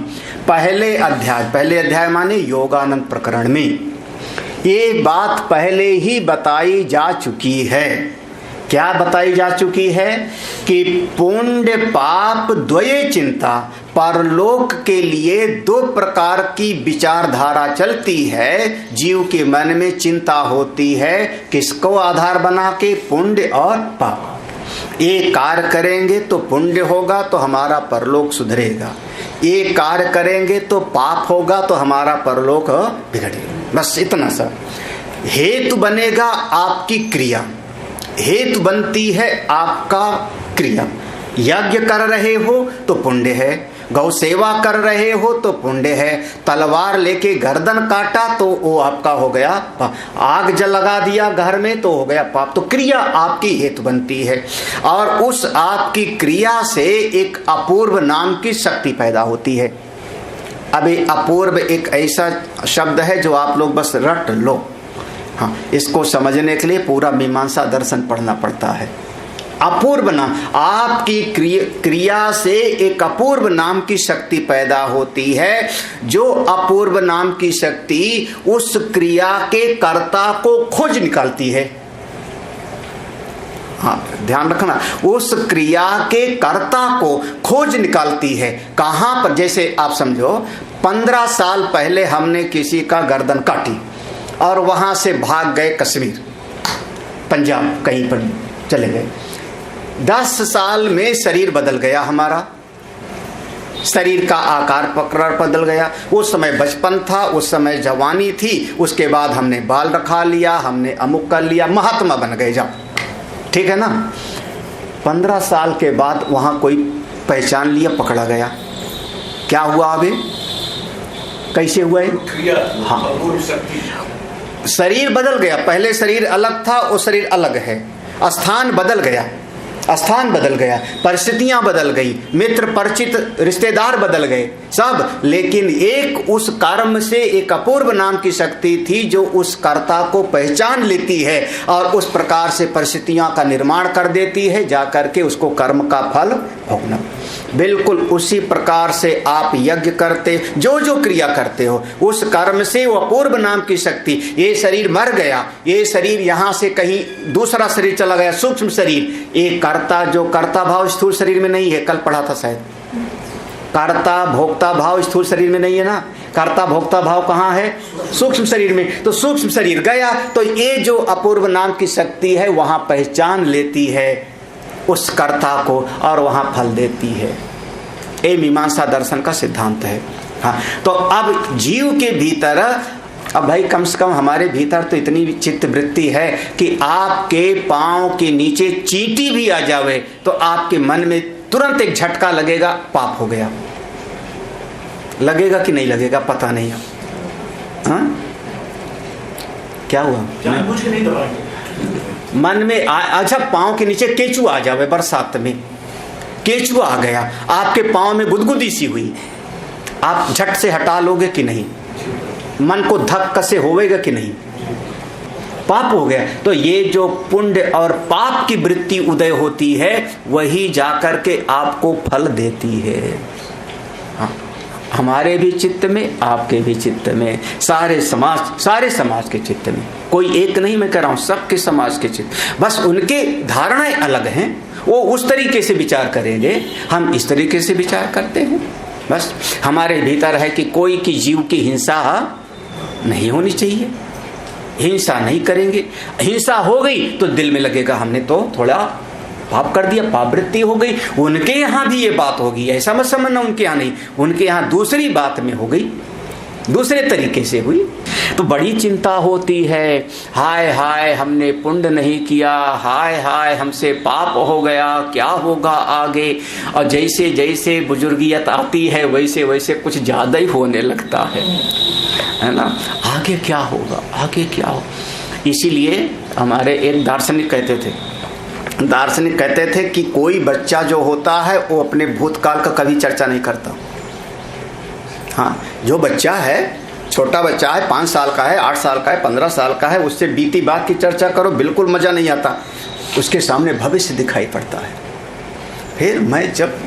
पहले अध्याय माने योगानंद प्रकरण में ये बात पहले ही बताई जा चुकी है। क्या बताई जा चुकी है? कि पुण्य पाप द्वये चिंता, परलोक के लिए 2 प्रकार की विचारधारा चलती है। जीव के मन में चिंता होती है, किसको आधार बना के? पुण्य और पाप। ये कार्य करेंगे तो पुण्य होगा तो हमारा परलोक सुधरेगा, ये कार्य करेंगे तो पाप होगा तो हमारा परलोक बिगड़ेगा। बस इतना सा। हेतु बनेगा आपकी क्रिया, हेतु बनती है आपका क्रिया। यज्ञ कर रहे हो तो पुण्य है, गौ सेवा कर रहे हो तो पुण्य है, तलवार लेके गर्दन काटा तो वो आपका हो गया पाप, आग जल लगा दिया घर में तो हो गया पाप। तो क्रिया आपकी हेतु बनती है, और उस आपकी क्रिया से एक अपूर्व नाम की शक्ति पैदा होती है। अब ये अपूर्व एक ऐसा शब्द है जो आप लोग बस रट लो। हाँ, इसको समझने के लिए पूरा मीमांसा दर्शन पढ़ना पड़ता है। अपूर्व नाम, आपकी क्रिया से एक अपूर्व नाम की शक्ति पैदा होती है। जो अपूर्व नाम की शक्ति उस क्रिया के कर्ता को खोज निकालती है। हाँ, ध्यान रखना, उस क्रिया के कर्ता को खोज निकालती है। कहां पर? जैसे आप समझो 15 साल पहले हमने किसी का गर्दन काटी और वहां से भाग गए कश्मीर, पंजाब, कहीं पर चले गए। 10 साल में शरीर बदल गया, हमारा शरीर का आकार प्रकार बदल गया। उस समय बचपन था, उस समय जवानी थी, उसके बाद हमने बाल रखा लिया, हमने अमुक कर लिया, महात्मा बन गए। जाओ, ठीक है ना। 15 साल के बाद वहां कोई पहचान लिया, पकड़ा गया। क्या हुआ? अभी कैसे हुआ है? हाँ, शरीर बदल गया। पहले शरीर अलग था, वो शरीर अलग है। स्थान बदल गया, स्थान बदल गया, परिस्थितियां बदल गई, मित्र परिचित रिश्तेदार बदल गए सब। लेकिन एक उस कर्म से एक अपूर्व नाम की शक्ति थी जो उस कर्ता को पहचान लेती है और उस प्रकार से परिस्थितियां का निर्माण कर देती है, जाकर के उसको कर्म का फल भोगना। बिल्कुल उसी प्रकार से आप यज्ञ करते, जो क्रिया करते हो, उस कर्म से वो अपूर्व नाम की शक्ति, ये शरीर मर गया, ये शरीर यहाँ से कहीं दूसरा शरीर चला गया, सूक्ष्म शरीर, ये कर्ता, जो कर्ता भाव स्थूल शरीर में नहीं है, कल पढ़ा था शायद। कर्ता भोक्ता भाव स्थूल शरीर में नहीं है ना, कर्ता भोक्ता भाव कहाँ है? सूक्ष्म शरीर में। तो सूक्ष्म शरीर गया तो ये जो अपूर्व नाम की शक्ति है वहां पहचान लेती है उस कर्ता को और वहां फल देती है। ये मीमांसा दर्शन का सिद्धांत है। हाँ, तो अब जीव के भीतर, अब भाई कम से कम हमारे भीतर तो इतनी चित्त वृत्ति है कि आपके पांव के नीचे चींटी भी आ जावे तो आपके मन में तुरंत एक झटका लगेगा, पाप हो गया। लगेगा कि नहीं लगेगा पता नहीं। हाँ, क्या हुआ? मन में अच्छा, पांव के नीचे केचू आ जावे, बरसात में केचू आ गया, आपके पांव में गुदगुदी सी हुई, आप झट से हटा लोगे कि नहीं? मन को धक्का से होवेगा कि नहीं? पाप हो गया। तो ये जो पुण्य और पाप की वृत्ति उदय होती है वही जाकर के आपको फल देती है। हाँ, हमारे भी चित्त में, आपके भी चित्त में, सारे समाज के चित्त में, कोई एक नहीं मैं कह रहा हूं, सबके समाज के चित्त। बस उनके धारणाएं अलग हैं, वो उस तरीके से विचार करेंगे, हम इस तरीके से विचार करते हैं। बस हमारे भीतर है कि कोई की जीव की हिंसा नहीं होनी चाहिए, हिंसा नहीं करेंगे। हिंसा हो गई तो दिल में लगेगा हमने तो थोड़ा पाप कर दिया, पाप वृत्ति हो गई। उनके यहाँ भी ये बात होगी, ऐसा मत समझना उनके यहाँ नहीं, उनके यहाँ दूसरी बात में हो गई, दूसरे तरीके से हुई। तो बड़ी चिंता होती है, हाय हाय हमने पुण्य नहीं किया, हाय हाय हमसे पाप हो गया, क्या होगा आगे। और जैसे जैसे बुजुर्गियत आती है वैसे वैसे कुछ ज्यादा ही होने लगता है ना। आगे क्या होगा, आगे क्या हो। इसीलिए हमारे एक दार्शनिक कहते थे कि कोई बच्चा जो होता है वो अपने भूतकाल का कभी चर्चा नहीं करता। हाँ, जो बच्चा है, छोटा बच्चा है, 5 साल का है, 8 साल का है, 15 साल का है, उससे बीती बात की चर्चा करो, बिल्कुल मजा नहीं आता। उसके सामने भविष्य दिखाई पड़ता है। फिर मैं जब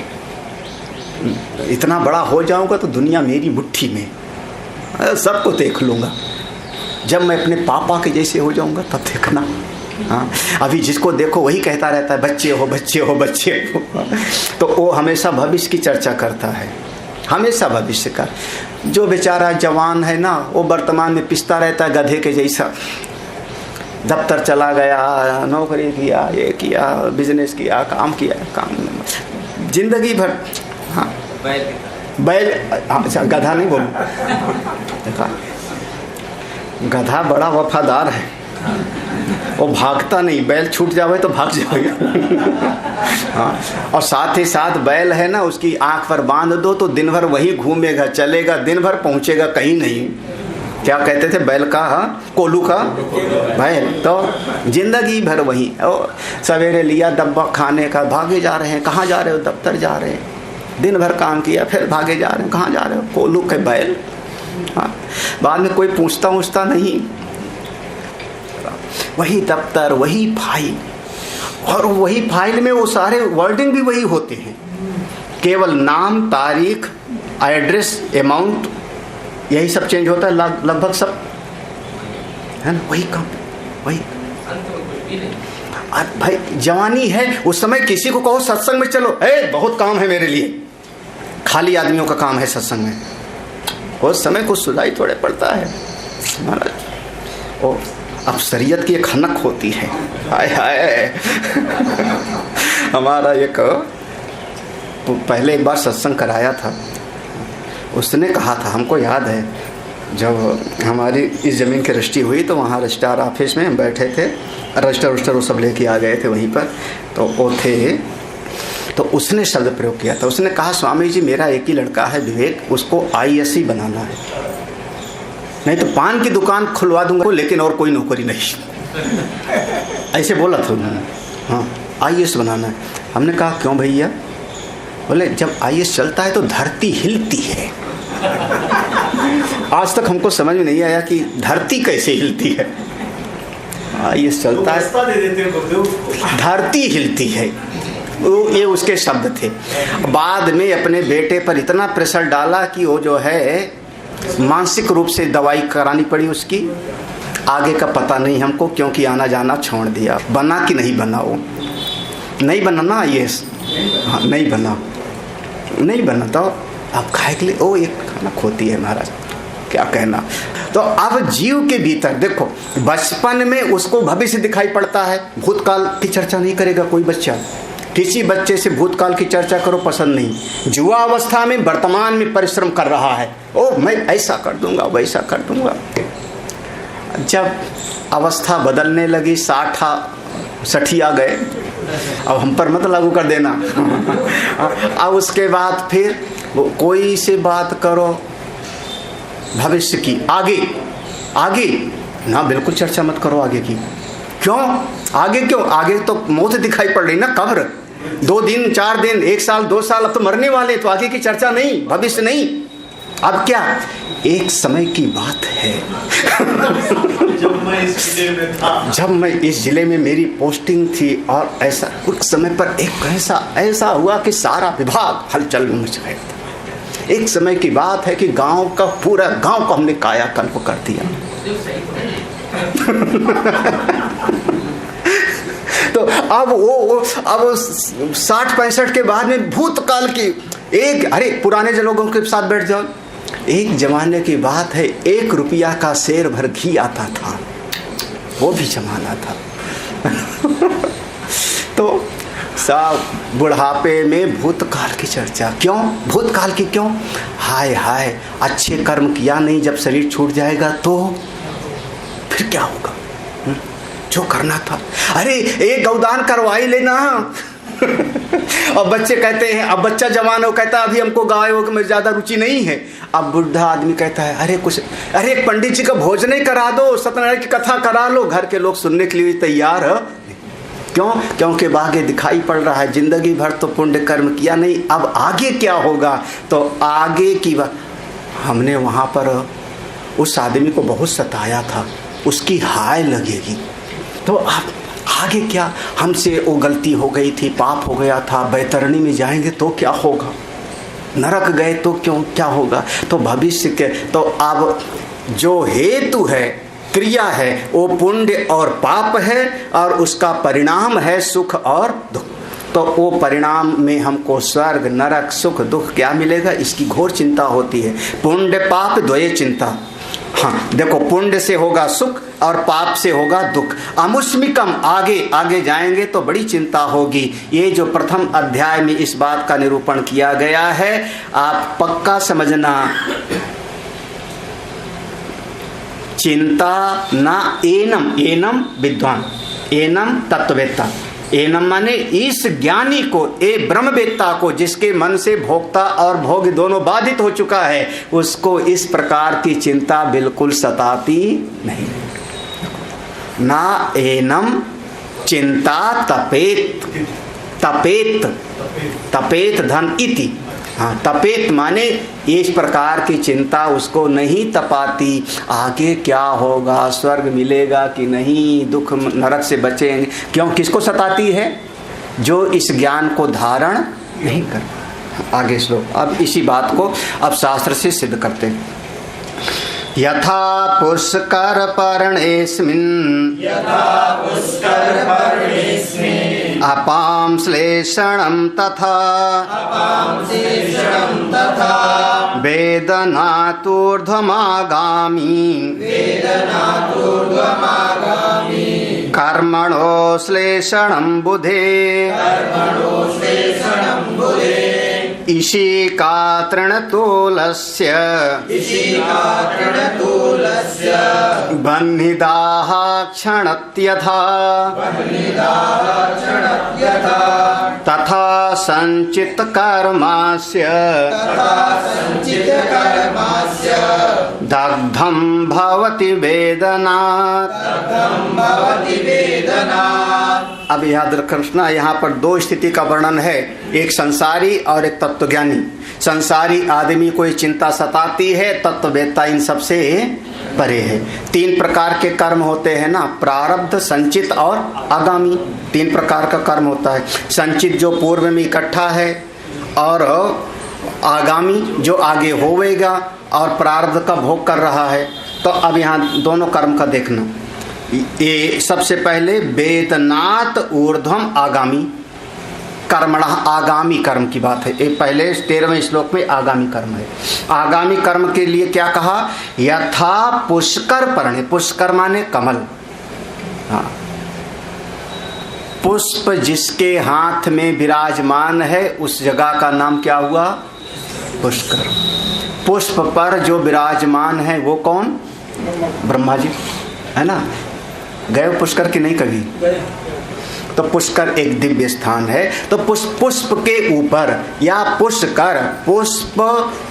इतना बड़ा हो जाऊंगा तो दुनिया मेरी मुट्ठी में, सबको देख लूंगा। जब मैं अपने पापा के जैसे हो जाऊंगा तब देखना। हाँ, अभी जिसको देखो वही कहता रहता है बच्चे हो बच्चे हो बच्चे हो। तो वो हमेशा भविष्य की चर्चा करता है, हमेशा भविष्य का। जो बेचारा जवान है ना, वो वर्तमान में पिसता रहता है गधे के जैसा। दफ्तर चला गया, नौकरी किया, ये किया, बिजनेस किया, काम जिंदगी भर। हाँ, बैल, अच्छा गधा नहीं बोलूं, देखा गधा बड़ा वफादार है, वो भागता नहीं, बैल छूट जावे तो भाग जाएगा। हाँ, और साथ ही साथ बैल है ना, उसकी आंख पर बांध दो तो दिन भर वही घूमेगा, चलेगा, दिन भर पहुंचेगा कहीं नहीं। क्या कहते थे बैल का, हाँ, कोल्हू का बैल, तो जिंदगी भर वही। सवेरे लिया डब्बा खाने का, भागे जा रहे हैं, कहाँ जा रहे हो, दफ्तर जा रहे हैं, दिन भर काम किया, फिर भागे जा रहे हैं, कहाँ जा रहे हो, कोल्हू के बैल। हाँ, बाद में कोई पूछता नहीं, वही दफ्तर, वही फाइल, और वही फाइल में वो सारे वर्डिंग भी वही होते हैं, केवल नाम, तारीख, एड्रेस, अमाउंट, यही सब चेंज होता है, लगभग सब है ना, वही काम, वही। भाई जवानी है, उस समय किसी को कहो सत्संग में चलो, बहुत काम है मेरे लिए, खाली आदमियों का काम है सत्संग में, उस समय कुछ सुनाई थोड़े पड़ता है महाराज। ओ अब शरीयत की एक खनक होती है, हाय हाय। हमारा एक पहले एक बार सत्संग कराया था, उसने कहा था, हमको याद है, जब हमारी इस ज़मीन की रजिस्ट्री हुई तो वहाँ रजिस्ट्रार ऑफिस में हम बैठे थे, रजिस्टर वो सब लेके आ गए थे वहीं पर, तो वो थे, तो उसने शब्द प्रयोग किया था। उसने कहा, स्वामी जी मेरा एक ही लड़का है विवेक, उसको IAS बनाना है, नहीं तो पान की दुकान खुलवा दूंगा, लेकिन और कोई नौकरी नहीं। ऐसे बोला था उन्होंने। हाँ, IAS बनाना है। हमने कहा क्यों भैया? बोले जब IAS चलता है तो धरती हिलती है। आज तक हमको समझ में नहीं आया कि धरती कैसे हिलती है। IAS चलता है, धरती हिलती है, ये उसके शब्द थे। बाद में अपने बेटे पर इतना प्रेशर डाला कि वो जो है मानसिक रूप से दवाई करानी पड़ी उसकी, आगे का पता नहीं हमको, क्योंकि आना जाना छोड़ दिया। बना कि नहीं बना, वो नहीं बना ना IAS, हाँ नहीं बना तो अब खाए के लिए वो एक खाना खोती है महाराज, क्या कहना। तो अब जीव के भीतर देखो, बचपन में उसको भविष्य दिखाई पड़ता है, भूतकाल की चर्चा नहीं करेगा कोई बच्चा। किसी बच्चे से भूतकाल की चर्चा करो, पसंद नहीं। युवा अवस्था में वर्तमान में परिश्रम कर रहा है, ओ मैं ऐसा कर दूंगा, वैसा कर दूंगा। जब अवस्था बदलने लगी, 60 आ गए, अब हम पर मत लागू कर देना। अब उसके बाद फिर कोई से बात करो भविष्य की, आगे ना, बिल्कुल चर्चा मत करो आगे की। क्यों आगे, क्यों आगे? तो मौत दिखाई पड़ रही ना, कब्र, 2 दिन 4 दिन 1 साल 2 साल, अब तो मरने वाले, तो आगे की चर्चा नहीं, भविष्य नहीं। अब क्या, एक समय की बात है। जब मैं इस जिले में मेरी पोस्टिंग थी और ऐसा उस समय पर एक ऐसा हुआ कि सारा विभाग हलचल में मच गया था। एक समय की बात है कि गांव का पूरा गांव को हमने कायाकल्प कर दिया। तो अब 60-65 के बाद में भूतकाल की अरे पुराने लोगों के साथ बैठ जाओ। एक जमाने की बात है, 1 रुपया का सेर भर घी आता था, वो भी जमाना था। तो सब बुढ़ापे में भूतकाल की चर्चा। क्यों भूतकाल की? क्यों? हाय हाय, अच्छे कर्म किया नहीं, जब शरीर छूट जाएगा तो फिर क्या होगा? जो करना था, अरे एक गौदान करवाई लेना। और बच्चे कहते हैं, अब बच्चा जवान हो, कहता है अभी हमको गाय हो में ज्यादा रुचि नहीं है। अब बुढ़ा आदमी कहता है अरे पंडित जी का भोजन ही करा दो, सत्यनारायण की कथा करा लो। घर के लोग सुनने के लिए तैयार है। क्यों? क्योंकि आगे दिखाई पड़ रहा है जिंदगी भर तो पुण्य कर्म किया नहीं, अब आगे क्या होगा? तो आगे की बात हमने वहां पर उस आदमी को बहुत सताया था, उसकी हाय लगेगी। तो आप आगे क्या? हमसे वो गलती हो गई थी, पाप हो गया था, बैतरणी में जाएंगे तो क्या होगा? नरक गए तो क्या होगा? तो भविष्य के तो अब जो हेतु है, क्रिया है, वो पुण्य और पाप है, और उसका परिणाम है सुख और दुख। तो वो परिणाम में हमको स्वर्ग नरक सुख दुख क्या मिलेगा, इसकी घोर चिंता होती है। पुण्य पाप द्वय चिंता। हाँ देखो, पुण्य से होगा सुख और पाप से होगा दुख। अमुष्मिकम, आगे जाएंगे तो बड़ी चिंता होगी। ये जो प्रथम अध्याय में इस बात का निरूपण किया गया है, आप पक्का समझना। चिंता ना एनम विद्वान, एनम तत्ववेत्ता। एनम माने इस ज्ञानी को, ए ब्रह्मवेत्ता को, जिसके मन से भोक्ता और भोग दोनों बाधित हो चुका है, उसको इस प्रकार की चिंता बिल्कुल सताती नहीं। ना एनम चिंता तपेत धन इति। हाँ, तपेत माने इस प्रकार की चिंता उसको नहीं तपाती। आगे क्या होगा, स्वर्ग मिलेगा कि नहीं, दुख नरक से बचेंगे। क्यों? किसको सताती है? जो इस ज्ञान को धारण नहीं कर। आगे श्लोक। अब इसी बात को अब शास्त्र से सिद्ध करते हैं। यथा पुष्कर पर्णेस्मिन् अपां श्लेषणं तथा वेदनातूर्ध्वमागामी कर्मणो श्लेषणं बुधे इशिका तृणतोलस्य बह्निदाः क्षणत्यथा तथा संचित कर्मास्य दग्धं भवति वेदनात्। अब याद रखना, यहाँ पर 2 स्थिति का वर्णन है, एक संसारी और एक तत्वज्ञानी। संसारी आदमी को ये चिंता सताती है, तत्ववेत्ता इन सबसे परे है। 3 प्रकार के कर्म होते हैं ना, प्रारब्ध, संचित और आगामी। 3 प्रकार का कर्म होता है। संचित जो पूर्व में इकट्ठा है, और आगामी जो आगे होवेगा, और प्रारब्ध का भोग कर रहा है। तो अब यहाँ दोनों कर्म का देखना। ये सबसे पहले वेदनात् ऊर्ध्वम आगामी कर्मणः, आगामी कर्म की बात है। ये पहले 13वें श्लोक में आगामी कर्म है। आगामी कर्म के लिए क्या कहा? यथा पुष्कर पर्णे, पुष्कर माने कमल। हाँ, पुष्प जिसके हाथ में विराजमान है उस जगह का नाम क्या हुआ? पुष्कर। पुष्प पर जो विराजमान है वो कौन? ब्रह्मा जी, है ना। गए पुष्कर की नहीं कभी? तो पुष्कर एक दिव्य स्थान है। तो पुष्प के ऊपर या पुष्कर, पुष्प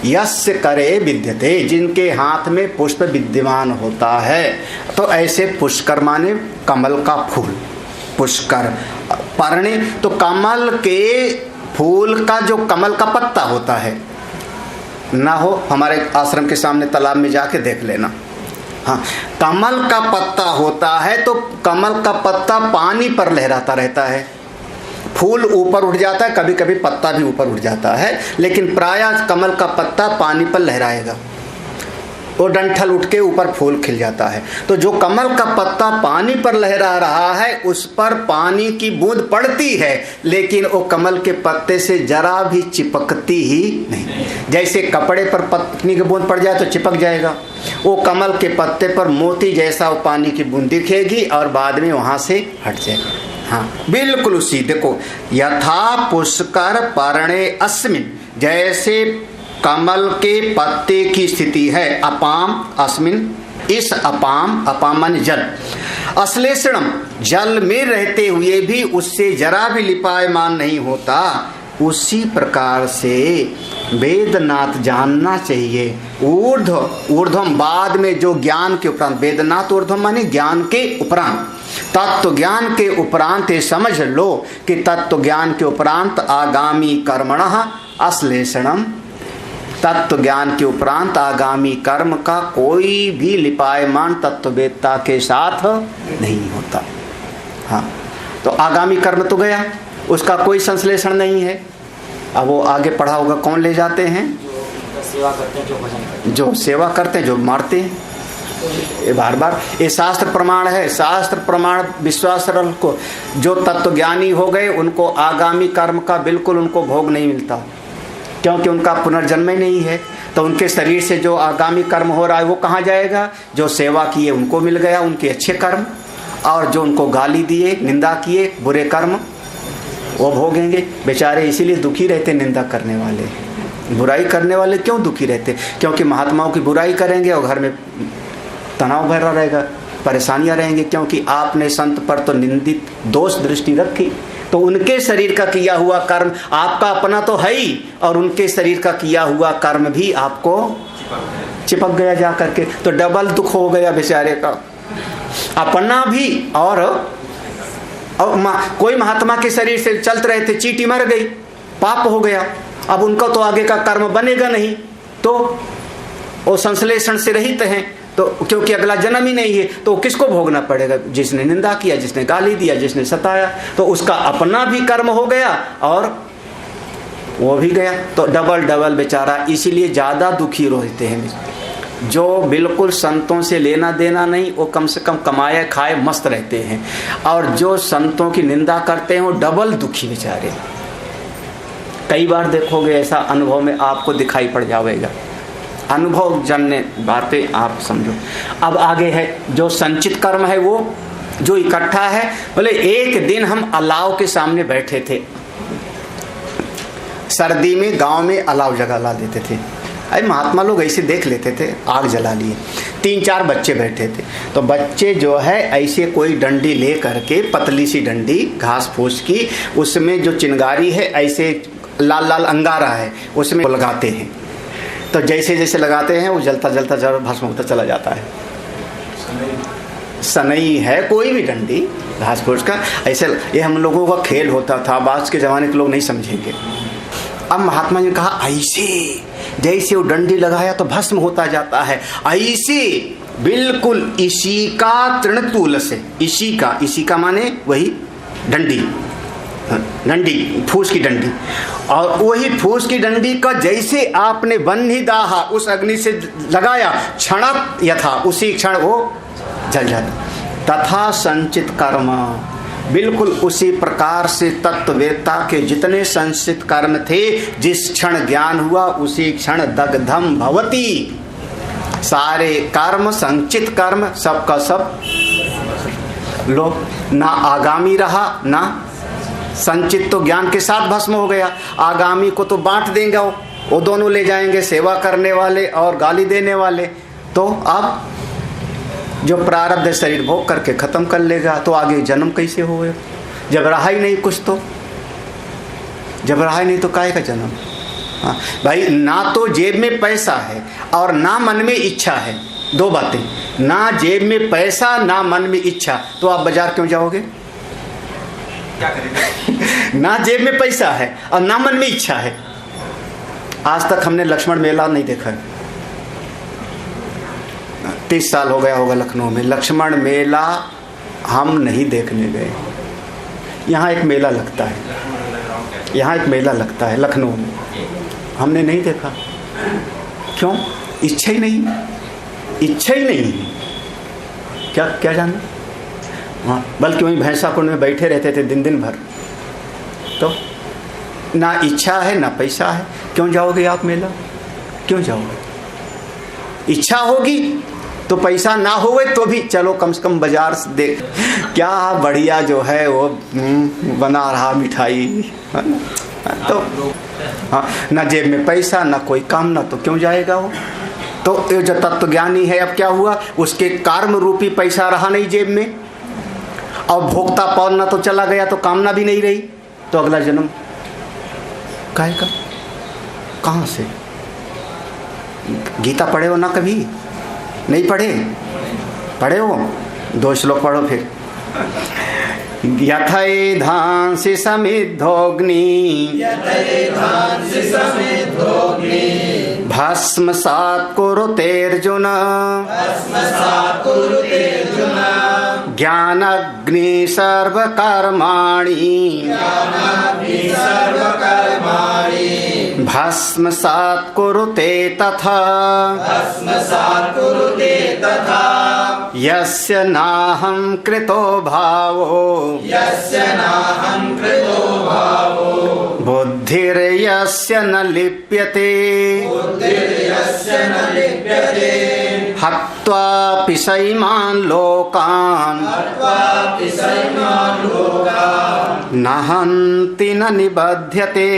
यस्य करे विद्यते, जिनके हाथ में पुष्प विद्यमान होता है। तो ऐसे पुष्कर माने कमल का फूल, पुष्कर। पर्णे तो कमल के फूल का जो कमल का पत्ता होता है, ना हो हमारे आश्रम के सामने तालाब में जाके देख लेना, हाँ, कमल का पत्ता होता है तो कमल का पत्ता पानी पर लहराता रहता है। फूल ऊपर उठ जाता है, कभी कभी पत्ता भी ऊपर उठ जाता है, लेकिन प्रायः कमल का पत्ता पानी पर लहराएगा। वो डंठल उठ के ऊपर फूल खिल जाता है। तो जो कमल का पत्ता पानी पर लहरा रहा है उस पर पानी की बूंद पड़ती है, लेकिन वो कमल के पत्ते से जरा भी चिपकती ही नहीं। जैसे कपड़े पर पानी की बूंद पड़ जाए तो चिपक जाएगा, वो कमल के पत्ते पर मोती जैसा वो पानी की बूंद दिखेगी और बाद में वहां से हट जाएगी। हाँ, बिल्कुल उसी, देखो, यथा पुष्कर पर्णे अस्मिन, जैसे कमल के पत्ते की स्थिति है, अपाम अस्मिन, इस अपाम, अपाम माने जल, अश्लेषणम, जल में रहते हुए भी उससे जरा भी लिपायमान नहीं होता, उसी प्रकार से वेदनाथ जानना चाहिए। ऊर्ध्वम बाद में जो ज्ञान के उपरांत, वेदनाथ ऊर्ध्वम माने ज्ञान के उपरांत, तत्व ज्ञान के उपरांत ये समझ लो कि तत्व ज्ञान के उपरांत आगामी कर्मणः अश्लेषणम, तत्व ज्ञान के उपरांत आगामी कर्म का कोई भी लिपायमान तत्ववेत्ता के साथ नहीं होता। हाँ, तो आगामी कर्म तो गया, उसका कोई संश्लेषण नहीं है। अब वो आगे पढ़ा होगा, कौन ले जाते हैं? सेवा करते हैं, जो भजन, जो सेवा करते हैं, जो मारते हैं। ये बार बार ये शास्त्र प्रमाण है, शास्त्र प्रमाण विश्वास को, जो तत्व ज्ञानी हो गए उनको आगामी कर्म का बिल्कुल उनको भोग नहीं मिलता, क्योंकि उनका पुनर्जन्म ही नहीं है। तो उनके शरीर से जो आगामी कर्म हो रहा है वो कहाँ जाएगा? जो सेवा किए उनको मिल गया उनके अच्छे कर्म, और जो उनको गाली दिए, निंदा किए, बुरे कर्म, वो भोगेंगे। बेचारे इसीलिए दुखी रहते, निंदा करने वाले, बुराई करने वाले क्यों दुखी रहते? क्योंकि महात्माओं की बुराई करेंगे और घर में तनाव भरा रहेगा, परेशानियां रहेंगी, क्योंकि आपने संत पर तो निंदित दोष दृष्टि रखी। तो उनके शरीर का किया हुआ कर्म, आपका अपना तो है ही, और उनके शरीर का किया हुआ कर्म भी आपको चिपक गया जा करके, तो डबल दुख हो गया बेचारे का, अपना भी और कोई महात्मा के शरीर से चलते रहे थे, चींटी मर गई, पाप हो गया, अब उनका तो आगे का कर्म बनेगा नहीं, तो वो संश्लेषण से रहित हैं, तो क्योंकि अगला जन्म ही नहीं है, तो किसको भोगना पड़ेगा? जिसने निंदा किया, जिसने गाली दिया, जिसने सताया, तो उसका अपना भी कर्म हो गया और वो भी गया, तो डबल डबल बेचारा। इसीलिए ज़्यादा दुखी रहते हैं। जो बिल्कुल संतों से लेना देना नहीं, वो कम से कम कमाए खाए मस्त रहते हैं, और जो संतों की निंदा करते हैं वो डबल दुखी बेचारे। कई बार देखोगे ऐसा, अनुभव में आपको दिखाई पड़ जाएगा, अनुभव जन्य बातें आप समझो। अब आगे है जो संचित कर्म है, वो जो इकट्ठा है। बोले एक दिन हम अलाव के सामने बैठे थे, सर्दी में गांव में अलाव जगा ला देते थे, अरे महात्मा लोग ऐसे देख लेते थे, आग जला लिए, 3-4 बच्चे बैठे थे, तो बच्चे जो है ऐसे कोई डंडी ले करके, पतली सी डंडी घास फूस की, उसमें जो चिंगारी है ऐसे लाल लाल अंगारा है उसमें लगाते हैं, तो जैसे जैसे लगाते हैं वो जलता जलता जल भस्म होता चला जाता है। सनई है कोई भी डंडी घास फूस का, ऐसे ये हम लोगों का खेल होता था, आज के ज़माने के लोग नहीं समझेंगे। अब महात्मा जी ने कहा ऐसे जैसे वो डंडी लगाया तो भस्म होता जाता है, ऐसे बिल्कुल इसी का तृणतूल से, इसी का माने वही डंडी, डंडी फूस की डंडी, और वही फूस की डंडी का जैसे आपने बन्ही दाहा उस अग्नि से लगाया, क्षणक यथा उसी क्षण वो जल जाता। तथा संचित कर्म, बिल्कुल उसी प्रकार से तत्ववेत्ता के जितने संचित कर्म थे, जिस क्षण ज्ञान हुआ उसी क्षण दग्धम भवती, सारे कर्म संचित कर्म सबका सब लो, ना आगामी रहा ना संचित, तो ज्ञान के साथ भस्म हो गया। आगामी को तो बांट देंगे, वो दोनों ले जाएंगे, सेवा करने वाले और गाली देने वाले, तो अब जो प्रारब्ध शरीर भोग करके खत्म कर लेगा, तो आगे जन्म कैसे होगा? जब रहा ही नहीं कुछ, तो जब रहा ही नहीं तो काहे का जन्म? हाँ भाई, ना तो जेब में पैसा है और ना मन में इच्छा है, दो बातें, ना जेब में पैसा ना मन में इच्छा, तो आप बाजार क्यों जाओगे? क्या करेंगे? ना जेब में पैसा है और ना मन में इच्छा है। आज तक हमने लक्ष्मण मेला नहीं देखा है, 30 साल हो गया होगा लखनऊ में, लक्ष्मण मेला हम नहीं देखने गए। यहाँ एक मेला लगता है, यहाँ एक मेला लगता है लखनऊ में, हमने नहीं देखा। क्यों? इच्छा ही नहीं, इच्छा ही नहीं है। क्या क्या जाने। हाँ, बल्कि वहीं भैंसाकुंड में बैठे रहते थे दिन दिन भर। तो ना इच्छा है ना पैसा है, क्यों जाओगे आप मेला? क्यों जाओगे? इच्छा होगी तो पैसा ना होवे तो भी चलो कम से कम बाजार से देख क्या बढ़िया जो है वो बना रहा मिठाई, है ना? तो हाँ, ना जेब में पैसा ना कोई काम, ना तो क्यों जाएगा वो? तो ये जो तत्वज्ञानी है, अब क्या हुआ, उसके कर्म रूपी पैसा रहा नहीं जेब में, और भोक्ता पालना तो चला गया, तो कामना भी नहीं रही, तो अगला जन्म काहे का? कहाँ से? गीता पढ़े हो ना कभी? नहीं पढ़े? पढ़े हो? 2 श्लोक पढ़ो फिर। यथैधांसि समिद्धोऽग्नि भस्मसात् कुरुतेऽर्जुन ज्ञानाग्नि सर्वकर्माणि भस्मसात् कुरुते तथा यस्य नाहं कृतो भावो बुद्धिर्यस्य न लिप्यते हत्वापि सैमान् लोकान् न हन्ति न निबध्यते।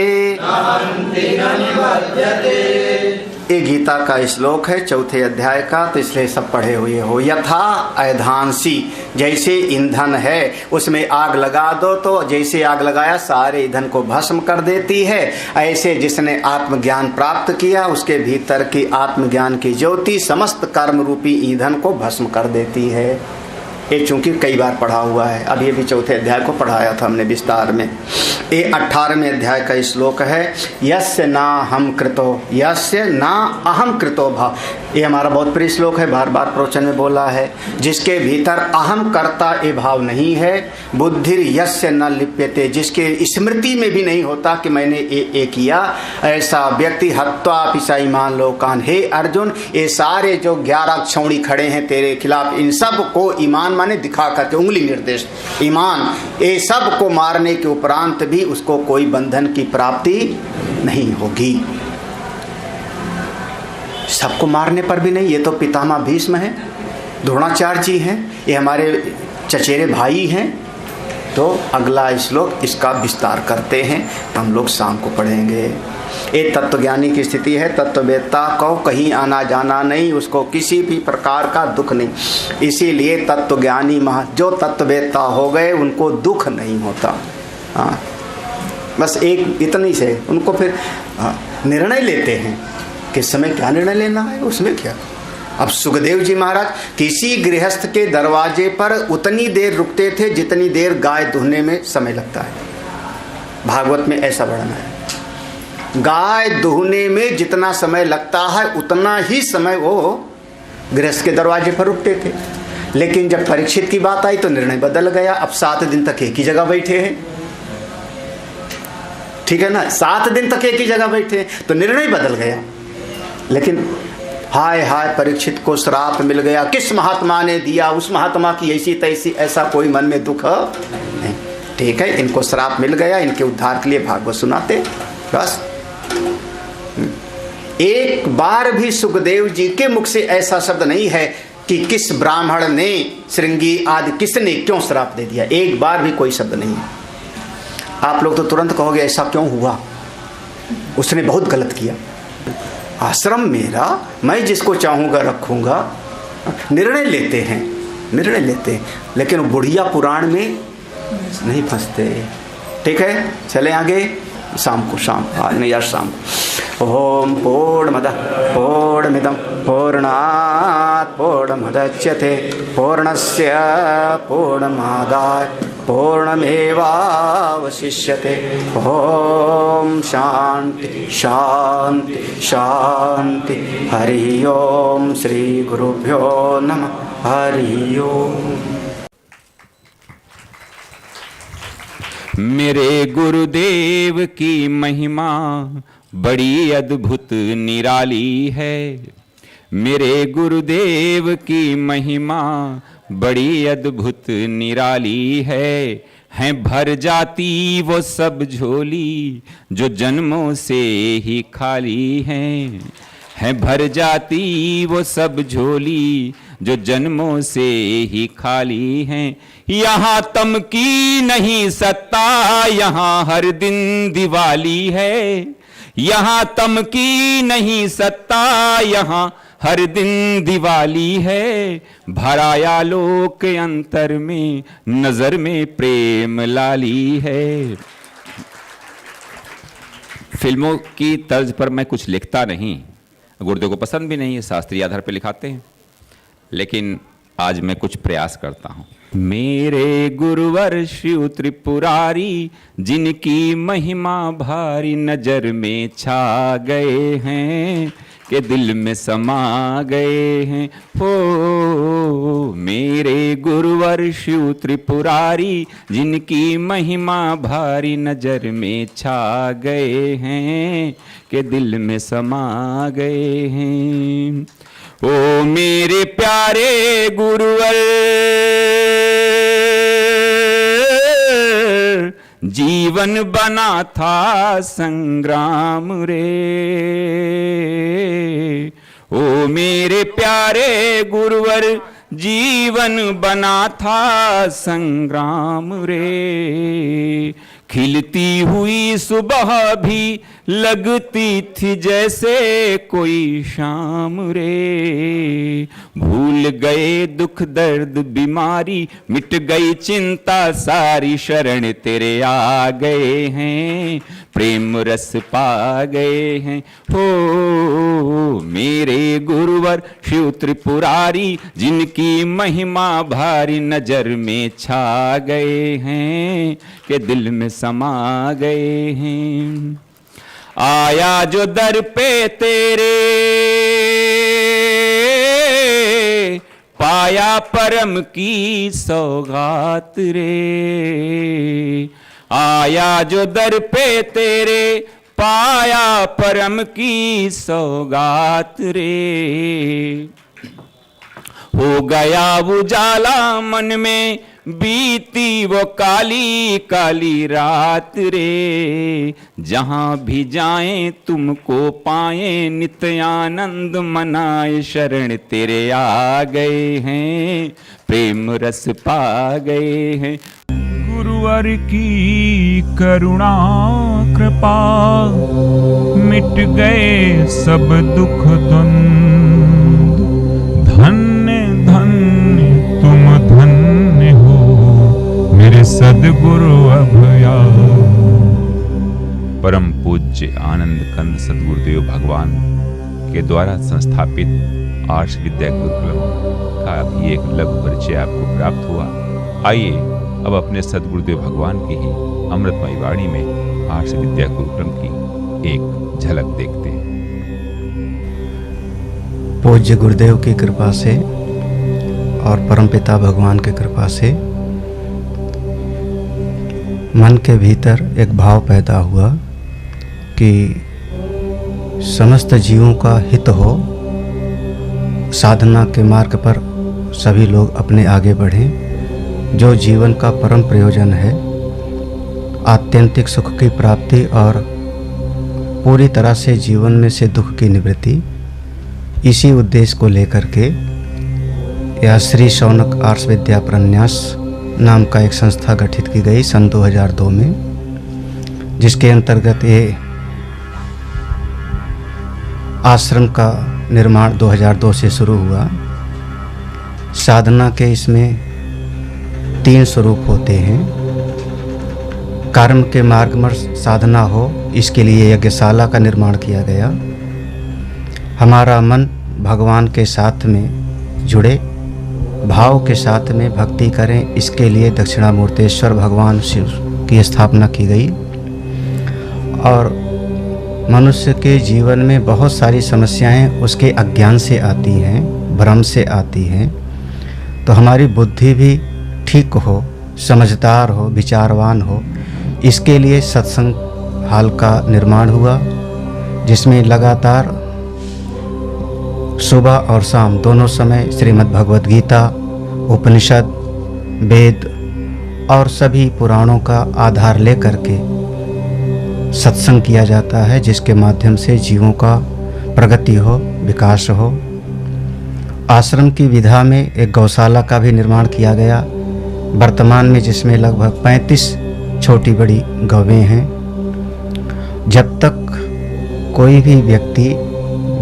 ये गीता का श्लोक है 4थे अध्याय का, तो इसलिए सब पढ़े हुए हो। यथा ऐधांसी, जैसे ईंधन है उसमें आग लगा दो तो जैसे आग लगाया सारे ईंधन को भस्म कर देती है, ऐसे जिसने आत्मज्ञान प्राप्त किया उसके भीतर की आत्मज्ञान की ज्योति समस्त कर्म रूपी ईंधन को भस्म कर देती है। ये चूंकि कई बार पढ़ा हुआ है, अब ये भी 4थे अध्याय को पढ़ाया था हमने विस्तार में। ये 18वें अध्याय का श्लोक है, यस्य ना हम कृतो यस्य ना अहम कृतो भाव। ये हमारा बहुत प्रिय श्लोक है, बार बार प्रवचन में बोला है। जिसके भीतर अहम कर्ता ये भाव नहीं है, बुद्धिर यस्य न लिप्यते, जिसके स्मृति में भी नहीं होता कि मैंने ये किया, ऐसा व्यक्ति हत्वा पिसाईमान लोकान। हे अर्जुन, ये सारे जो 11 छौड़ी खड़े हैं तेरे खिलाफ, इन सब को ईमान माने दिखा करके उंगली निर्देश ईमान, ये सब को मारने के उपरांत भी उसको कोई बंधन की प्राप्ति नहीं होगी। सबको मारने पर भी नहीं। ये तो पितामह भीष्म है, द्रोणाचार्य जी हैं, ये हमारे चचेरे भाई हैं। तो अगला श्लोक इसका विस्तार करते हैं, हम लोग शाम को पढ़ेंगे। ये तत्वज्ञानी की स्थिति है। तत्ववेत्ता को कहीं आना जाना नहीं, उसको किसी भी प्रकार का दुख नहीं। इसीलिए तत्वज्ञानी जो तत्ववेत्ता हो गए उनको दुख नहीं होता। हाँ, बस एक इतनी से उनको फिर निर्णय लेते हैं कि समय क्या निर्णय लेना है, उसमें क्या। अब सुखदेव जी महाराज किसी गृहस्थ के दरवाजे पर उतनी देर रुकते थे जितनी देर गाय दुहने में समय लगता है। भागवत में ऐसा वर्णन है, गाय दुहने में जितना समय लगता है उतना ही समय वो गृहस्थ के दरवाजे पर रुकते थे। लेकिन जब परीक्षित की बात आई तो निर्णय बदल गया। अब 7 दिन तक एक ही जगह बैठे हैं, ठीक है ना, 7 दिन तक एक ही जगह बैठे हैं, तो निर्णय बदल गया। लेकिन हाय हाय, परीक्षित को श्राप मिल गया, किस महात्मा ने दिया, उस महात्मा की ऐसी तैसी, ऐसा कोई मन में दुख नहीं। ठीक है, इनको श्राप मिल गया, इनके उद्धार के लिए भागवत सुनाते बस। एक बार भी सुखदेव जी के मुख से ऐसा शब्द नहीं है कि किस ब्राह्मण ने, श्रृंगी आदि किसने क्यों श्राप दे दिया, एक बार भी कोई शब्द नहीं है। आप लोग तो तुरंत कहोगे ऐसा क्यों हुआ, उसने बहुत गलत किया। आश्रम मेरा, मैं जिसको चाहूंगा रखूंगा। निर्णय लेते हैं, निर्णय लेते हैं, लेकिन बुढ़िया पुराण में नहीं फंसते। ठीक है, चले आगे। शाम को, शाम आज नहीं यार, शाम को। ओम पूर्णमदः पूर्णमिदं पूर्णात् पूर्णमुदच्यते पूर्णस्य पूर्णमादाय पूर्णमेवावशिष्यते। ओम शांति शांति शांति। हरि ओम। श्री गुरुभ्यो नमः। हरि ओम। मेरे गुरुदेव की महिमा बड़ी अद्भुत निराली है। मेरे गुरुदेव की महिमा बड़ी अद्भुत निराली है भर जाती वो सब झोली जो जन्मों से ही खाली है भर जाती वो सब झोली जो जन्मों से ही खाली हैं। यहाँ तम की नहीं सत्ता, यहाँ हर दिन दिवाली है। यहाँ तम की नहीं सत्ता, यहाँ हर दिन दिवाली है। भराया लोक अंतर में, नजर में प्रेम लाली है। फिल्मों की तर्ज पर मैं कुछ लिखता नहीं, गुरुदेव को पसंद भी नहीं है, शास्त्रीय आधार पर लिखाते हैं, लेकिन आज मैं कुछ प्रयास करता हूं। मेरे गुरुवर शिव त्रिपुरारी, जिनकी महिमा भारी नजर में छा गए हैं, के दिल में समा गए हैं। हो मेरे गुरुवर शिव त्रिपुरारी, जिनकी महिमा भारी नजर में छा गए हैं, के दिल में समा गए हैं। ओ मेरे प्यारे गुरुवर, जीवन बना था संग्राम रे। ओ मेरे प्यारे गुरुवर, जीवन बना था संग्राम रे। खिलती हुई सुबह भी लगती थी जैसे कोई शाम रे। भूल गए दुख दर्द बीमारी, मिट गई चिंता सारी, शरण तेरे आ गए हैं, प्रेम रस पा गए हैं। हो मेरे गुरुवर शिव त्रिपुरारी, जिनकी महिमा भारी नजर में छा गए हैं, के दिल में समा गए हैं। आया जो दर पे तेरे, पाया परम की सौगात रे। आया जो दर पे तेरे, पाया परम की सौगात रे। हो गया उजाला मन में, बीती वो काली काली रात रे। जहां भी जाएं तुमको पाएं, नित्य आनंद मनाए, शरण तेरे आ गए हैं, प्रेम रस पा गए हैं। गुरुवर की करुणा कृपा, मिट गए सब दुख द्वंद। धन्य धन्य तुम धन्य हो मेरे सद्गुरु अभया। परम पूज्य आनंद कंद सद्गुरुदेव भगवान के द्वारा संस्थापित आर्ष विद्या गुरुकुलम का भी एक लघु परिचय आपको प्राप्त हुआ। आइए अब अपने सद्गुरुदेव भगवान की ही अमृतमयी वाणी में आर्ष विद्या गुरुकुलम की एक झलक देखते हैं। पूज्य गुरुदेव की कृपा से और परमपिता भगवान की कृपा से मन के भीतर एक भाव पैदा हुआ कि समस्त जीवों का हित हो, साधना के मार्ग पर सभी लोग अपने आगे बढ़ें। जो जीवन का परम प्रयोजन है, आत्यंतिक सुख की प्राप्ति और पूरी तरह से जीवन में से दुख की निवृत्ति, इसी उद्देश्य को लेकर के यह श्री शौनक आर्ष विद्या प्रन्यास नाम का एक संस्था गठित की गई सन 2002 में, जिसके अंतर्गत ये आश्रम का निर्माण 2002 से शुरू हुआ। साधना के इसमें 3 स्वरूप होते हैं। कर्म के मार्ग में साधना हो, इसके लिए यज्ञशाला का निर्माण किया गया। हमारा मन भगवान के साथ में जुड़े, भाव के साथ में भक्ति करें। इसके लिए दक्षिणामूर्तेश्वर भगवान शिव की स्थापना की गई। और मनुष्य के जीवन में बहुत सारी समस्याएं उसके अज्ञान से आती हैं, भ्रम से आती हैं। तो हमारी बुद्धि भी ठीक हो, समझदार हो, विचारवान हो, इसके लिए सत्संग हाल का निर्माण हुआ, जिसमें लगातार सुबह और शाम दोनों समय श्रीमद् भगवद गीता, उपनिषद, वेद और सभी पुराणों का आधार लेकर के सत्संग किया जाता है, जिसके माध्यम से जीवों का प्रगति हो, विकास हो। आश्रम की विधा में एक गौशाला का भी निर्माण किया गया वर्तमान में, जिसमें लगभग 35 छोटी बड़ी गौवें हैं। जब तक कोई भी व्यक्ति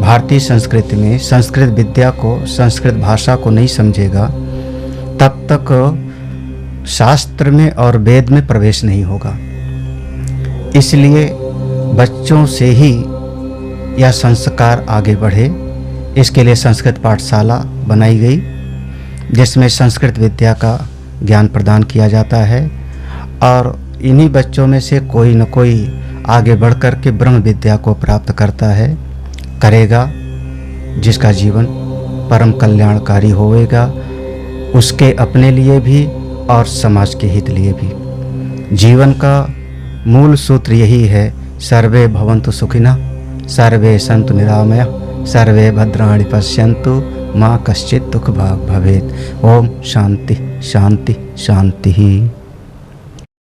भारतीय संस्कृति में संस्कृत विद्या को, संस्कृत भाषा को नहीं समझेगा, तब तक शास्त्र में और वेद में प्रवेश नहीं होगा। इसलिए बच्चों से ही यह संस्कार आगे बढ़े, इसके लिए संस्कृत पाठशाला बनाई गई, जिसमें संस्कृत विद्या का ज्ञान प्रदान किया जाता है। और इन्हीं बच्चों में से कोई न कोई आगे बढ़ कर के ब्रह्म विद्या को प्राप्त करता है, करेगा, जिसका जीवन परम कल्याणकारी होएगा, उसके अपने लिए भी और समाज के हित लिए भी। जीवन का मूल सूत्र यही है, सर्वे भवन्तु सुखिनः, सर्वे सन्तु निरामयः, सर्वे भद्राणि पश्यन्तु, माँ कश्चित् दुःख भाग् भवेत्। ओम शांति शांति शांति।